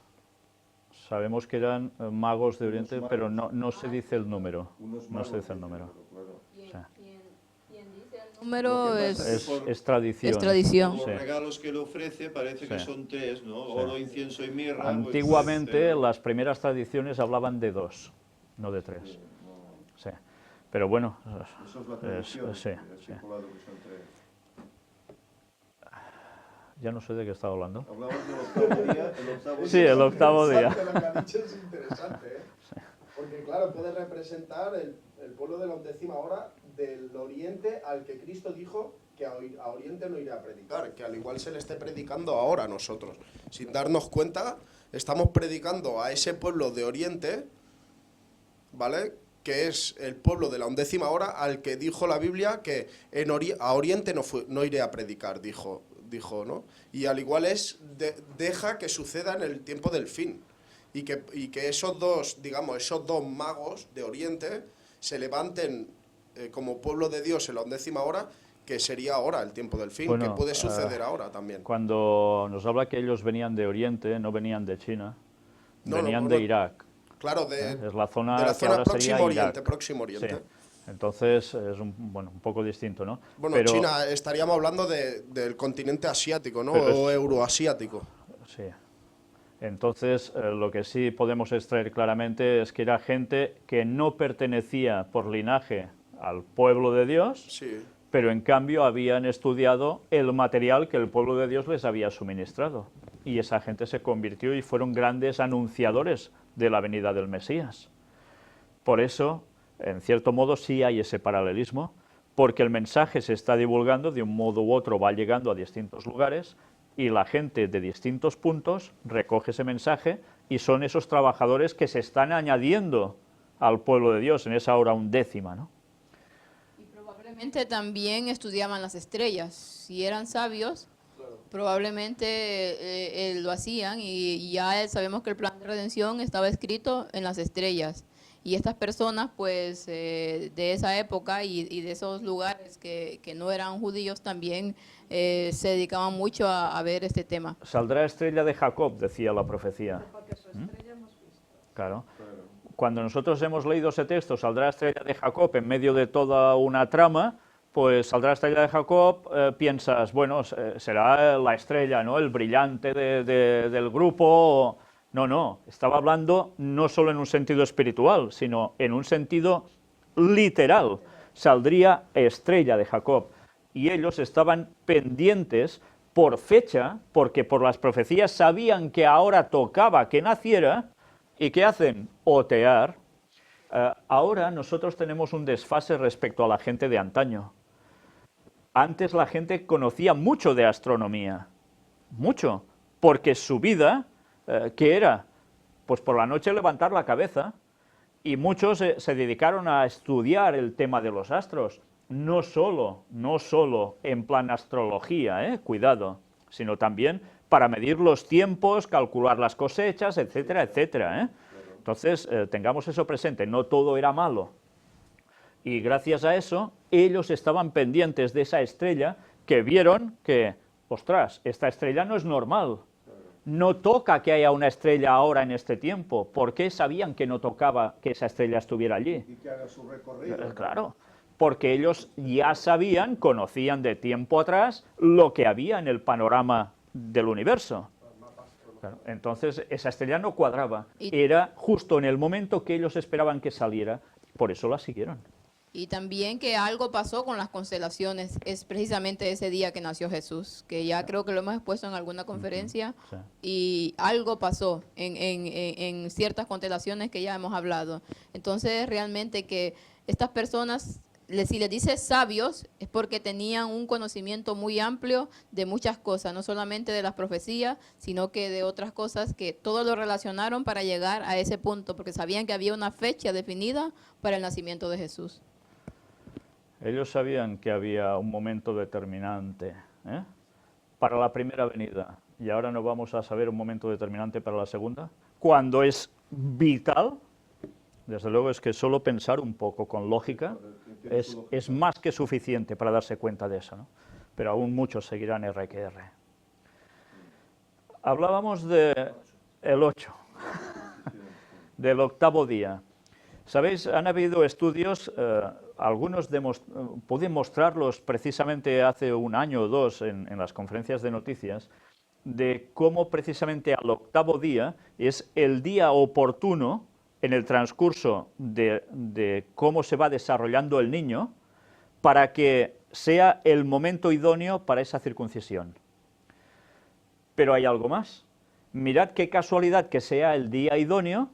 Sabemos que eran magos de Oriente, pero no se dice el número. No se dice el número. Quien dice el número es tradición. Es tradición. Los regalos que le ofrece parece que son 3, ¿no? Oro, incienso y mirra. Antiguamente las primeras tradiciones hablaban de 2, no de 3. Sí. Pero bueno, eso es la tradición, sí. Ya no sé de qué estaba hablando. Hablamos del octavo día, el octavo Sí, día. el octavo día. Lo que ha dicho es interesante, ¿eh? Porque claro, puede representar el pueblo de la 11ª hora del oriente al que Cristo dijo que a oriente no irá a predicar, que al igual se le esté predicando ahora a nosotros. Sin darnos cuenta, estamos predicando a ese pueblo de oriente, ¿vale?, que es el pueblo de la 11ª hora al que dijo la Biblia que a oriente no iré a predicar, dijo, ¿no? Y al igual deja que suceda en el tiempo del fin. Y que esos dos magos de Oriente se levanten como pueblo de Dios en la 11ª hora, que sería ahora el tiempo del fin, Bueno, que puede suceder ahora también. Cuando nos habla que ellos venían de Oriente, no venían de China, venían de Irak. Claro, Es la zona, de la que zona ahora sería Próximo Oriente. Sí. Entonces es un poco distinto, ¿no? Bueno, pero, China, estaríamos hablando del continente asiático, ¿no? Pero O euroasiático. Sí. Entonces, lo que sí podemos extraer claramente es que era gente que no pertenecía por linaje al pueblo de Dios, Sí. pero en cambio habían estudiado el material que el pueblo de Dios les había suministrado. Y esa gente se convirtió y fueron grandes anunciadores de la venida del Mesías. Por eso, en cierto modo, sí hay ese paralelismo, porque el mensaje se está divulgando de un modo u otro, va llegando a distintos lugares, y la gente de distintos puntos recoge ese mensaje y son esos trabajadores que se están añadiendo al pueblo de Dios en esa hora 11ª, ¿no? Y probablemente también estudiaban las estrellas. Si eran sabios, probablemente lo hacían y ya sabemos que el plan de redención estaba escrito en las estrellas. Y estas personas, pues, de esa época y de esos lugares que no eran judíos, también se dedicaban mucho a ver este tema. Saldrá estrella de Jacob, decía la profecía. Porque su estrella hemos visto. Claro. Cuando nosotros hemos leído ese texto, saldrá estrella de Jacob en medio de toda una trama, pues saldrá estrella de Jacob, piensas, bueno, será la estrella, ¿no?, el brillante del grupo. No, estaba hablando no solo en un sentido espiritual, sino en un sentido literal. Saldría estrella de Jacob. Y ellos estaban pendientes por fecha, porque por las profecías sabían que ahora tocaba que naciera. ¿Y qué hacen? Otear. Ahora nosotros tenemos un desfase respecto a la gente de antaño. Antes la gente conocía mucho de astronomía, mucho, porque su vida, ¿qué era? Pues por la noche levantar la cabeza, y muchos se dedicaron a estudiar el tema de los astros, no solo en plan astrología, cuidado, sino también para medir los tiempos, calcular las cosechas, etcétera, etcétera. Entonces, tengamos eso presente, no todo era malo. Y gracias a eso, ellos estaban pendientes de esa estrella, que vieron que, ostras, esta estrella no es normal. No toca que haya una estrella ahora en este tiempo. ¿Por qué sabían que no tocaba que esa estrella estuviera allí? Y que haga su recorrido. Claro, porque ellos ya sabían, conocían de tiempo atrás lo que había en el panorama del universo. Claro, entonces esa estrella no cuadraba. Era justo en el momento que ellos esperaban que saliera. Por eso la siguieron. Y también que algo pasó con las constelaciones, es precisamente ese día que nació Jesús, que ya creo que lo hemos expuesto en alguna conferencia, Sí. y algo pasó en ciertas constelaciones que ya hemos hablado. Entonces realmente que estas personas, si les dice sabios, es porque tenían un conocimiento muy amplio de muchas cosas, no solamente de las profecías, sino que de otras cosas que todo lo relacionaron para llegar a ese punto, porque sabían que había una fecha definida para el nacimiento de Jesús. Ellos sabían que había un momento determinante para la primera venida, y ahora no vamos a saber un momento determinante para la segunda, cuando es vital. Desde luego es que solo pensar un poco con lógica es más que suficiente para darse cuenta de eso, ¿no? Pero aún muchos seguirán R que R. Hablábamos del 8, del octavo día. ¿Sabéis? Han habido estudios, algunos pude mostrarlos precisamente hace un año o dos en las conferencias de noticias, de cómo precisamente al octavo día es el día oportuno en el transcurso de cómo se va desarrollando el niño para que sea el momento idóneo para esa circuncisión. Pero hay algo más. Mirad qué casualidad que sea el día idóneo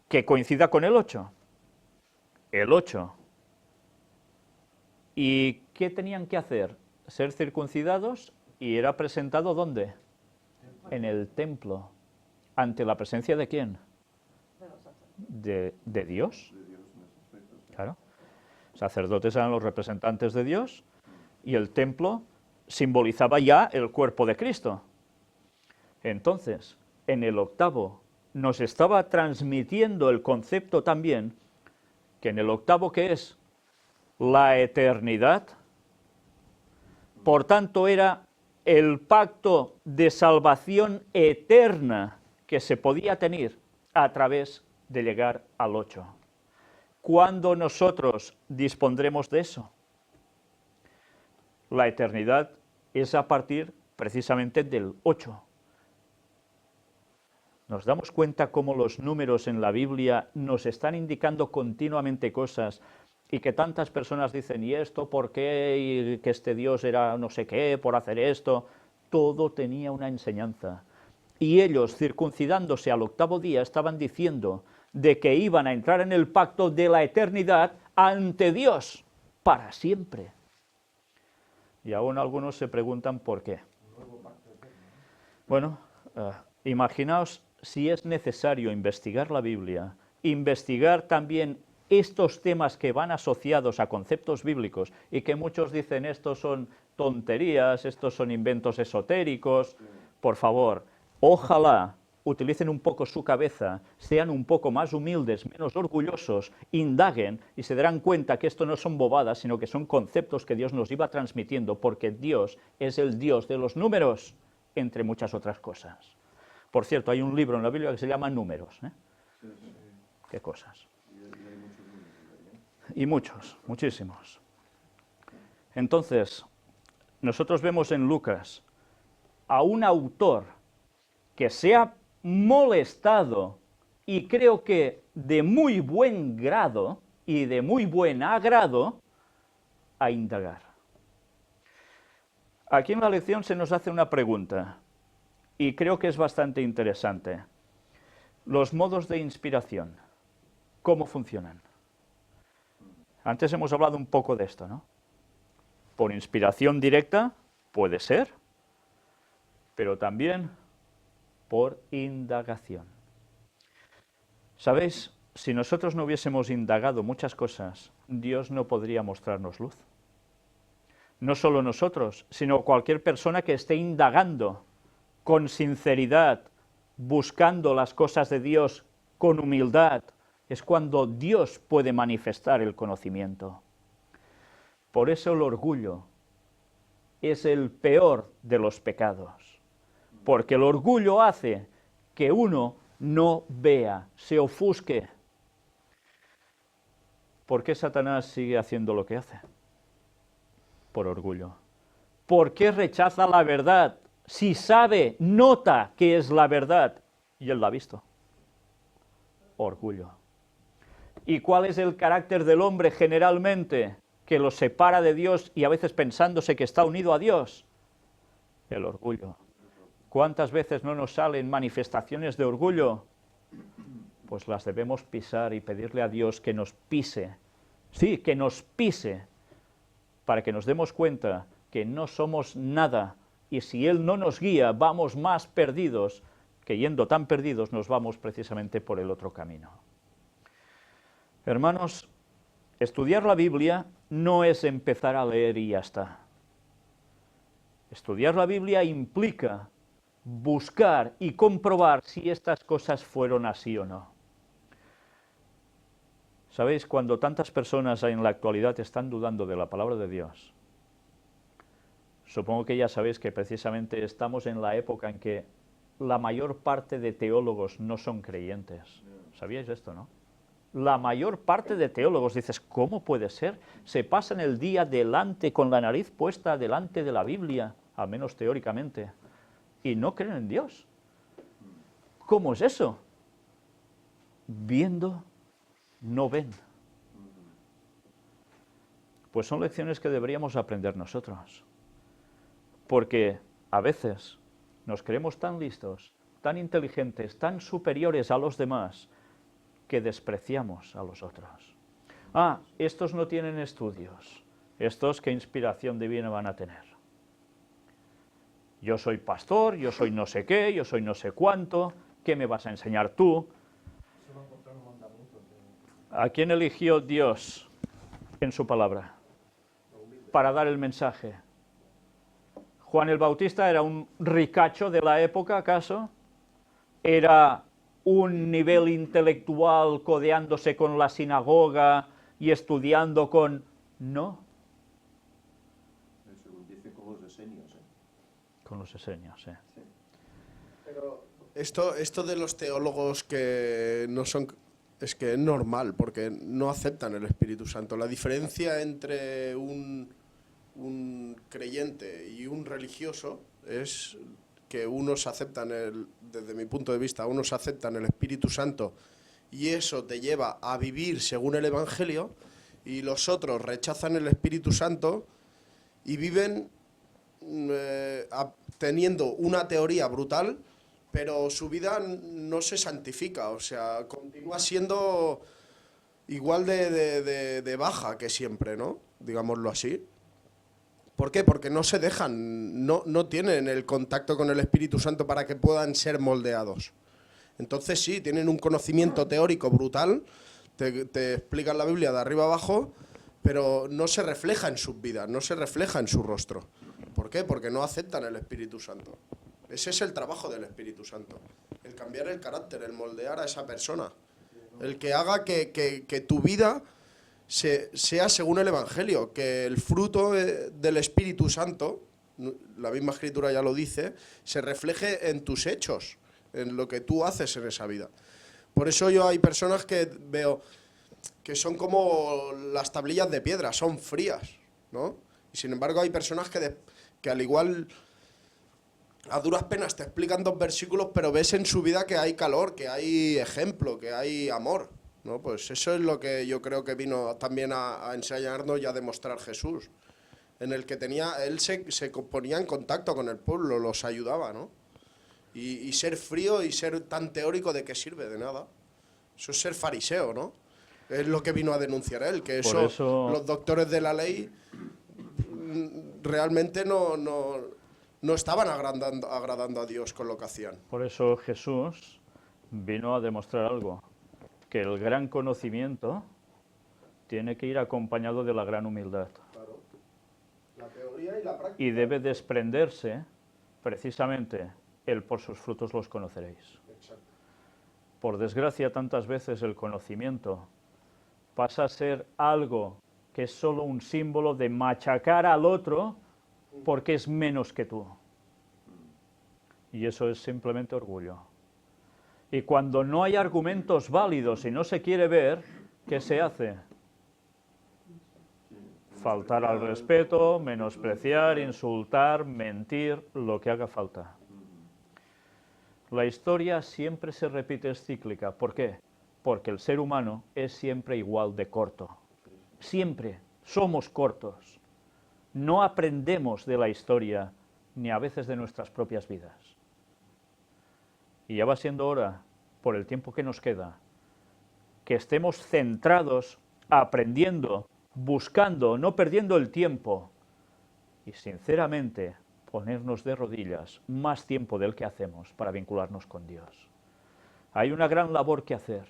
que coincida con el 8. El 8. ¿Y qué tenían que hacer? Ser circuncidados, y era presentado ¿dónde? En el templo. ¿Ante la presencia de quién? De Dios. Claro. Sacerdotes eran los representantes de Dios y el templo simbolizaba ya el cuerpo de Cristo. Entonces, en el octavo nos estaba transmitiendo el concepto también que en el octavo, ¿qué es? La eternidad. Por tanto, era el pacto de salvación eterna que se podía tener a través de llegar al 8. ¿Cuándo nosotros dispondremos de eso? La eternidad es a partir precisamente del 8. Nos damos cuenta cómo los números en la Biblia nos están indicando continuamente cosas y que tantas personas dicen, ¿y esto por qué? Y que este Dios era no sé qué por hacer esto. Todo tenía una enseñanza. Y ellos, circuncidándose al octavo día, estaban diciendo de que iban a entrar en el pacto de la eternidad ante Dios para siempre. Y aún algunos se preguntan por qué. Bueno, imaginaos si es necesario investigar la Biblia, investigar también estos temas que van asociados a conceptos bíblicos y que muchos dicen estos son tonterías, estos son inventos esotéricos. Por favor, ojalá utilicen un poco su cabeza, sean un poco más humildes, menos orgullosos, indaguen y se darán cuenta que esto no son bobadas, sino que son conceptos que Dios nos iba transmitiendo, porque Dios es el Dios de los números, entre muchas otras cosas. Por cierto, hay un libro en la Biblia que se llama Números. ¿Qué cosas? Y muchos, muchísimos. Entonces, nosotros vemos en Lucas a un autor que se ha molestado, y creo que de muy buen grado y de muy buen agrado, a indagar. Aquí en la lección se nos hace una pregunta, y creo que es bastante interesante. Los modos de inspiración, ¿cómo funcionan? Antes hemos hablado un poco de esto, ¿no? Por inspiración directa, puede ser, pero también por indagación. ¿Sabéis? Si nosotros no hubiésemos indagado muchas cosas, Dios no podría mostrarnos luz. No solo nosotros, sino cualquier persona que esté indagando con sinceridad, buscando las cosas de Dios con humildad, es cuando Dios puede manifestar el conocimiento. Por eso el orgullo es el peor de los pecados. Porque el orgullo hace que uno no vea, se ofusque. ¿Por qué Satanás sigue haciendo lo que hace? Por orgullo. ¿Por qué rechaza la verdad? Si sabe, nota que es la verdad, y él la ha visto. Orgullo. ¿Y cuál es el carácter del hombre generalmente que lo separa de Dios y a veces pensándose que está unido a Dios? El orgullo. ¿Cuántas veces no nos salen manifestaciones de orgullo? Pues las debemos pisar y pedirle a Dios que nos pise. Sí, que nos pise, para que nos demos cuenta que no somos nada, y si Él no nos guía, vamos más perdidos, que yendo tan perdidos nos vamos precisamente por el otro camino. Hermanos, estudiar la Biblia no es empezar a leer y ya está. Estudiar la Biblia implica buscar y comprobar si estas cosas fueron así o no. ¿Sabéis? Cuando tantas personas en la actualidad están dudando de la palabra de Dios, supongo que ya sabéis que precisamente estamos en la época en que la mayor parte de teólogos no son creyentes. ¿Sabíais esto, no? La mayor parte de teólogos, dices, ¿cómo puede ser? Se pasan el día delante, con la nariz puesta delante de la Biblia, al menos teóricamente, y no creen en Dios. ¿Cómo es eso? Viendo, no ven. Pues son lecciones que deberíamos aprender nosotros. Porque a veces nos creemos tan listos, tan inteligentes, tan superiores a los demás, que despreciamos a los otros. Ah, estos no tienen estudios, estos qué inspiración divina van a tener. Yo soy pastor, yo soy no sé qué, yo soy no sé cuánto, ¿qué me vas a enseñar tú? ¿A quién eligió Dios en su palabra para dar el mensaje? ¿Juan el Bautista era un ricacho de la época, acaso? ¿Era un nivel intelectual codeándose con la sinagoga y estudiando con...? No. Según dice, con los esenios. Con los esenios, sí. Pero esto de los teólogos que no son... Es que es normal, porque no aceptan el Espíritu Santo. La diferencia entre un creyente y un religioso es que unos aceptan, desde mi punto de vista, unos aceptan el Espíritu Santo y eso te lleva a vivir según el Evangelio, y los otros rechazan el Espíritu Santo y viven teniendo una teoría brutal, pero su vida no se santifica, o sea, continúa siendo igual de baja que siempre, ¿no? Digámoslo así. ¿Por qué? Porque no se dejan, no tienen el contacto con el Espíritu Santo para que puedan ser moldeados. Entonces sí, tienen un conocimiento teórico brutal, te explican la Biblia de arriba abajo, pero no se refleja en sus vidas, no se refleja en su rostro. ¿Por qué? Porque no aceptan el Espíritu Santo. Ese es el trabajo del Espíritu Santo, el cambiar el carácter, el moldear a esa persona, el que haga que tu vida sea según el Evangelio, que el fruto del Espíritu Santo, la misma Escritura ya lo dice, se refleje en tus hechos, en lo que tú haces en esa vida. Por eso yo hay personas que veo que son como las tablillas de piedra, son frías, ¿no? Y sin embargo hay personas que al igual a duras penas te explican 2 versículos, pero ves en su vida que hay calor, que hay ejemplo, que hay amor, ¿no? Pues eso es lo que yo creo que vino también a enseñarnos y a demostrar Jesús, en el que él se ponía en contacto con el pueblo, los ayudaba, ¿no? Y ser frío y ser tan teórico, ¿de qué sirve? De nada. Eso es ser fariseo, ¿no? Es lo que vino a denunciar él, que eso los doctores de la ley realmente no estaban agradando a Dios con lo que hacían. Por eso Jesús vino a demostrar algo, que el gran conocimiento tiene que ir acompañado de la gran humildad. Claro. La teoría y la práctica. Y debe desprenderse, precisamente, el por sus frutos los conoceréis. Exacto. Por desgracia, tantas veces el conocimiento pasa a ser algo que es solo un símbolo de machacar al otro porque es menos que tú. Y eso es simplemente orgullo. Y cuando no hay argumentos válidos y no se quiere ver, ¿qué se hace? Faltar al respeto, menospreciar, insultar, mentir, lo que haga falta. La historia siempre se repite, es cíclica. ¿Por qué? Porque el ser humano es siempre igual de corto. Siempre somos cortos. No aprendemos de la historia, ni a veces de nuestras propias vidas. Y ya va siendo hora, por el tiempo que nos queda, que estemos centrados, aprendiendo, buscando, no perdiendo el tiempo, y sinceramente ponernos de rodillas más tiempo del que hacemos para vincularnos con Dios. Hay una gran labor que hacer.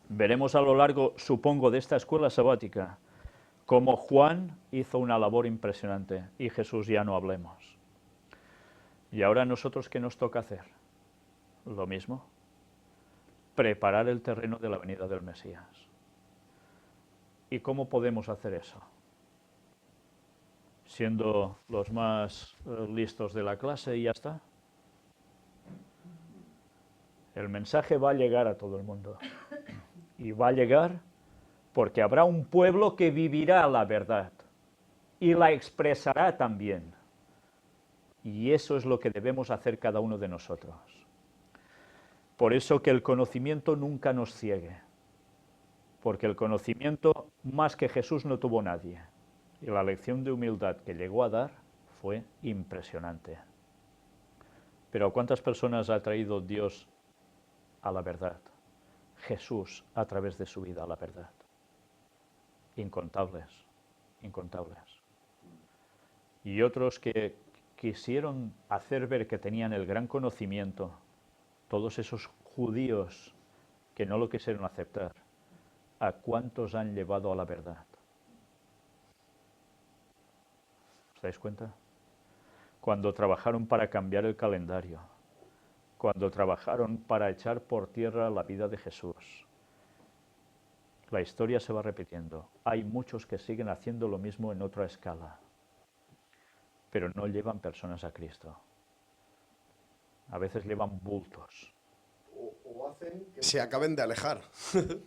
Veremos a lo largo, supongo, de esta escuela sabática, cómo Juan hizo una labor impresionante, y Jesús ya no hablemos. Y ahora nosotros, ¿qué nos toca hacer? Lo mismo, preparar el terreno de la venida del Mesías. ¿Y cómo podemos hacer eso? Siendo los más listos de la clase y ya está. El mensaje va a llegar a todo el mundo. Y va a llegar porque habrá un pueblo que vivirá la verdad y la expresará también. Y eso es lo que debemos hacer cada uno de nosotros. Por eso que el conocimiento nunca nos ciegue. Porque el conocimiento, más que Jesús, no tuvo nadie. Y la lección de humildad que llegó a dar fue impresionante. Pero ¿a cuántas personas ha traído Dios a la verdad? Jesús a través de su vida a la verdad. Incontables, incontables. Y otros que quisieron hacer ver que tenían el gran conocimiento, todos esos judíos que no lo quisieron aceptar, ¿a cuántos han llevado a la verdad? ¿Os dais cuenta? Cuando trabajaron para cambiar el calendario, cuando trabajaron para echar por tierra la vida de Jesús. La historia se va repitiendo. Hay muchos que siguen haciendo lo mismo en otra escala, pero no llevan personas a Cristo. A veces llevan bultos. O hacen que se acaben de alejar,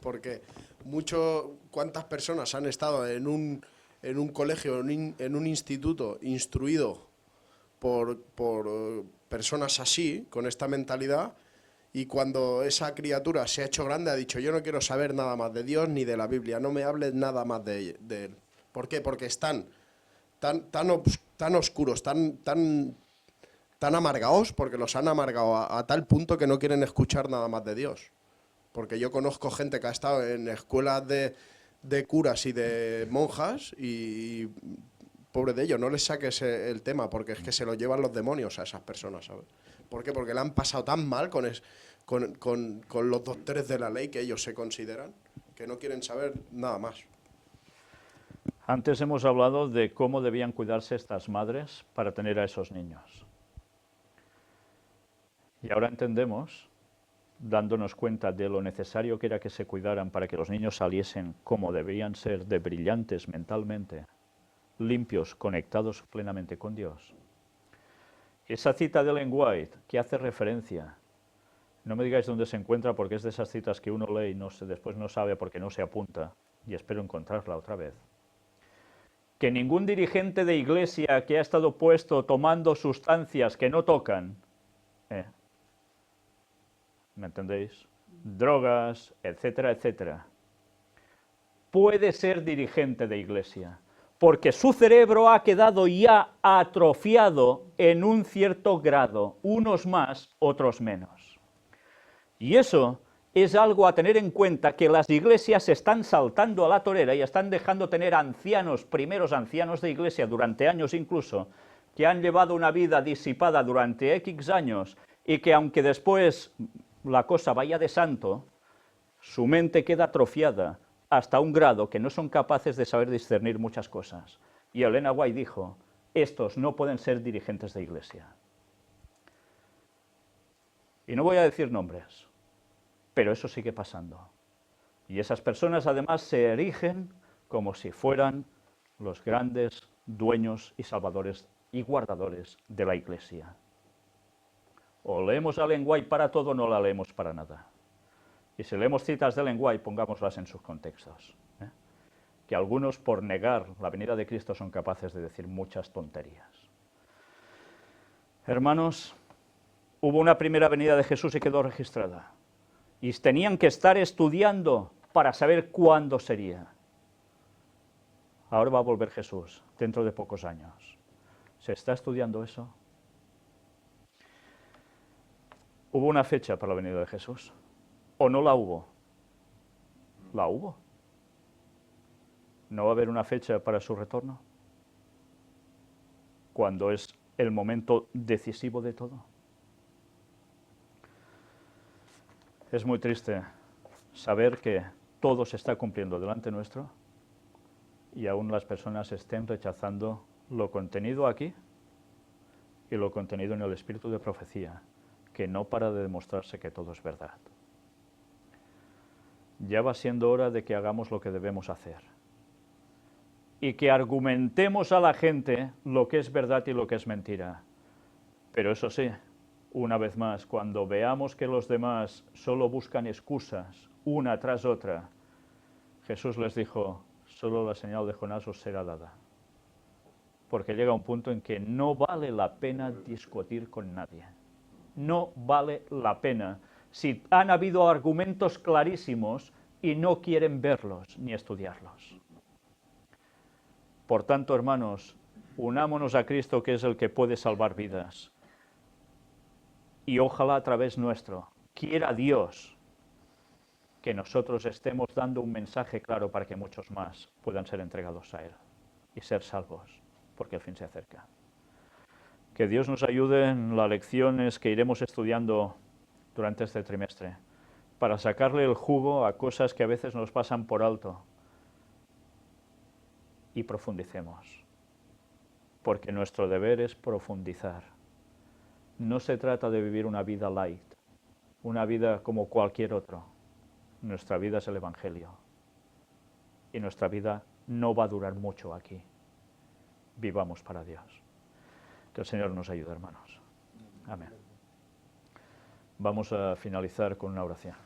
porque ¿cuántas personas han estado en un colegio, en un instituto instruido por personas así, con esta mentalidad, y cuando esa criatura se ha hecho grande ha dicho: yo no quiero saber nada más de Dios ni de la Biblia, no me hables nada más de él? ¿Por qué? Porque están tan oscuros, tan amargados, porque los han amargado a tal punto que no quieren escuchar nada más de Dios. Porque yo conozco gente que ha estado en escuelas de curas y de monjas y pobre de ellos, no les saques el tema, porque es que se lo llevan los demonios a esas personas, ¿sabes? ¿Por qué? Porque le han pasado tan mal con los doctores de la ley que ellos se consideran, que no quieren saber nada más. Antes hemos hablado de cómo debían cuidarse estas madres para tener a esos niños. Y ahora entendemos, dándonos cuenta de lo necesario que era que se cuidaran para que los niños saliesen como debían ser, de brillantes mentalmente, limpios, conectados plenamente con Dios. Esa cita de Ellen White, que hace referencia, no me digáis dónde se encuentra, porque es de esas citas que uno lee y después no sabe porque no se apunta, y espero encontrarla otra vez. Que ningún dirigente de iglesia que ha estado puesto tomando sustancias que no tocan, ¿me entendéis? Drogas, etcétera, etcétera, puede ser dirigente de iglesia, porque su cerebro ha quedado ya atrofiado en un cierto grado, unos más, otros menos. Y eso es algo a tener en cuenta, que las iglesias se están saltando a la torera y están dejando tener ancianos, primeros ancianos de iglesia durante años incluso, que han llevado una vida disipada durante X años y que aunque después la cosa vaya de santo, su mente queda atrofiada hasta un grado que no son capaces de saber discernir muchas cosas. Y Elena White dijo: estos no pueden ser dirigentes de iglesia. Y no voy a decir nombres, pero eso sigue pasando. Y esas personas además se erigen como si fueran los grandes dueños y salvadores y guardadores de la iglesia. O leemos a Ellen White para todo o no la leemos para nada. Y si leemos citas de Ellen White, pongámoslas en sus contextos. Que algunos, por negar la venida de Cristo, son capaces de decir muchas tonterías. Hermanos, hubo una primera venida de Jesús y quedó registrada. Y tenían que estar estudiando para saber cuándo sería. Ahora va a volver Jesús, dentro de pocos años. ¿Se está estudiando eso? ¿Hubo una fecha para la venida de Jesús? ¿O no la hubo? La hubo. ¿No va a haber una fecha para su retorno? Cuando es el momento decisivo de todo. Es muy triste saber que todo se está cumpliendo delante nuestro y aún las personas estén rechazando lo contenido aquí y lo contenido en el espíritu de profecía, que no para de demostrarse que todo es verdad. Ya va siendo hora de que hagamos lo que debemos hacer y que argumentemos a la gente lo que es verdad y lo que es mentira. Pero eso sí, una vez más, cuando veamos que los demás solo buscan excusas una tras otra, Jesús les dijo: solo la señal de Jonás os será dada. Porque llega un punto en que no vale la pena discutir con nadie. No vale la pena. Si han habido argumentos clarísimos y no quieren verlos ni estudiarlos. Por tanto, hermanos, unámonos a Cristo, que es el que puede salvar vidas. y ojalá a través nuestro, quiera Dios que nosotros estemos dando un mensaje claro para que muchos más puedan ser entregados a Él y ser salvos, porque el fin se acerca. Que Dios nos ayude en las lecciones que iremos estudiando durante este trimestre, para sacarle el jugo a cosas que a veces nos pasan por alto y profundicemos, porque nuestro deber es profundizar. No se trata de vivir una vida light, una vida como cualquier otro. Nuestra vida es el Evangelio y nuestra vida no va a durar mucho aquí. Vivamos para Dios. Que el Señor nos ayude, hermanos. Amén. Vamos a finalizar con una oración.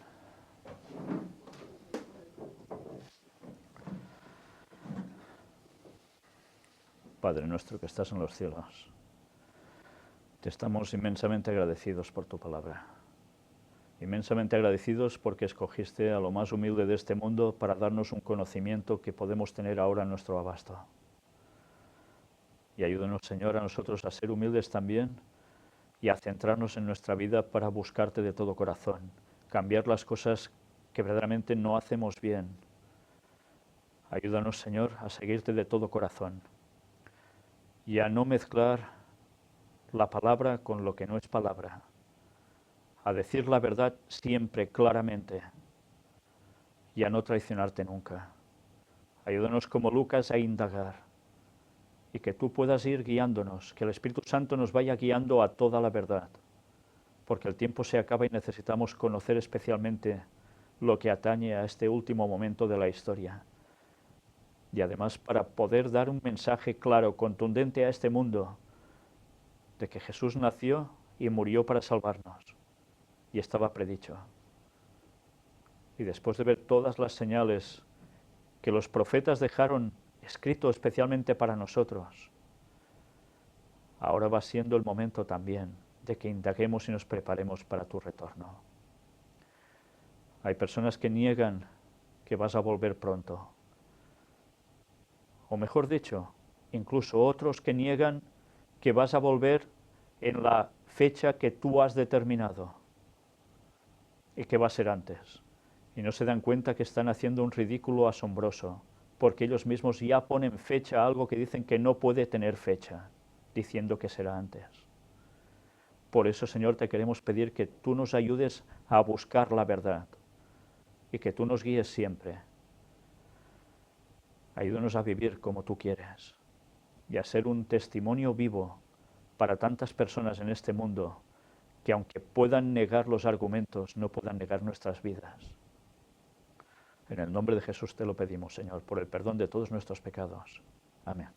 Padre nuestro que estás en los cielos, te estamos inmensamente agradecidos por tu palabra. Inmensamente agradecidos porque escogiste a lo más humilde de este mundo para darnos un conocimiento que podemos tener ahora a nuestro abasto. Y ayúdanos, Señor, a nosotros a ser humildes también y a centrarnos en nuestra vida para buscarte de todo corazón, cambiar las cosas que verdaderamente no hacemos bien. Ayúdanos, Señor, a seguirte de todo corazón y a no mezclar la palabra con lo que no es palabra, a decir la verdad siempre claramente y a no traicionarte nunca. Ayúdanos como Lucas a indagar y que tú puedas ir guiándonos, que el Espíritu Santo nos vaya guiando a toda la verdad, porque el tiempo se acaba y necesitamos conocer especialmente lo que atañe a este último momento de la historia. Y además para poder dar un mensaje claro, contundente a este mundo, de que Jesús nació y murió para salvarnos, y estaba predicho. Y después de ver todas las señales que los profetas dejaron escrito especialmente para nosotros, ahora va siendo el momento también de que indaguemos y nos preparemos para tu retorno. Hay personas que niegan que vas a volver pronto, o mejor dicho, incluso otros que niegan que vas a volver en la fecha que tú has determinado y que va a ser antes. Y no se dan cuenta que están haciendo un ridículo asombroso, porque ellos mismos ya ponen fecha a algo que dicen que no puede tener fecha, diciendo que será antes. Por eso, Señor, te queremos pedir que tú nos ayudes a buscar la verdad y que tú nos guíes siempre. Ayúdanos a vivir como tú quieres y a ser un testimonio vivo para tantas personas en este mundo que, aunque puedan negar los argumentos, no puedan negar nuestras vidas. En el nombre de Jesús te lo pedimos, Señor, por el perdón de todos nuestros pecados. Amén.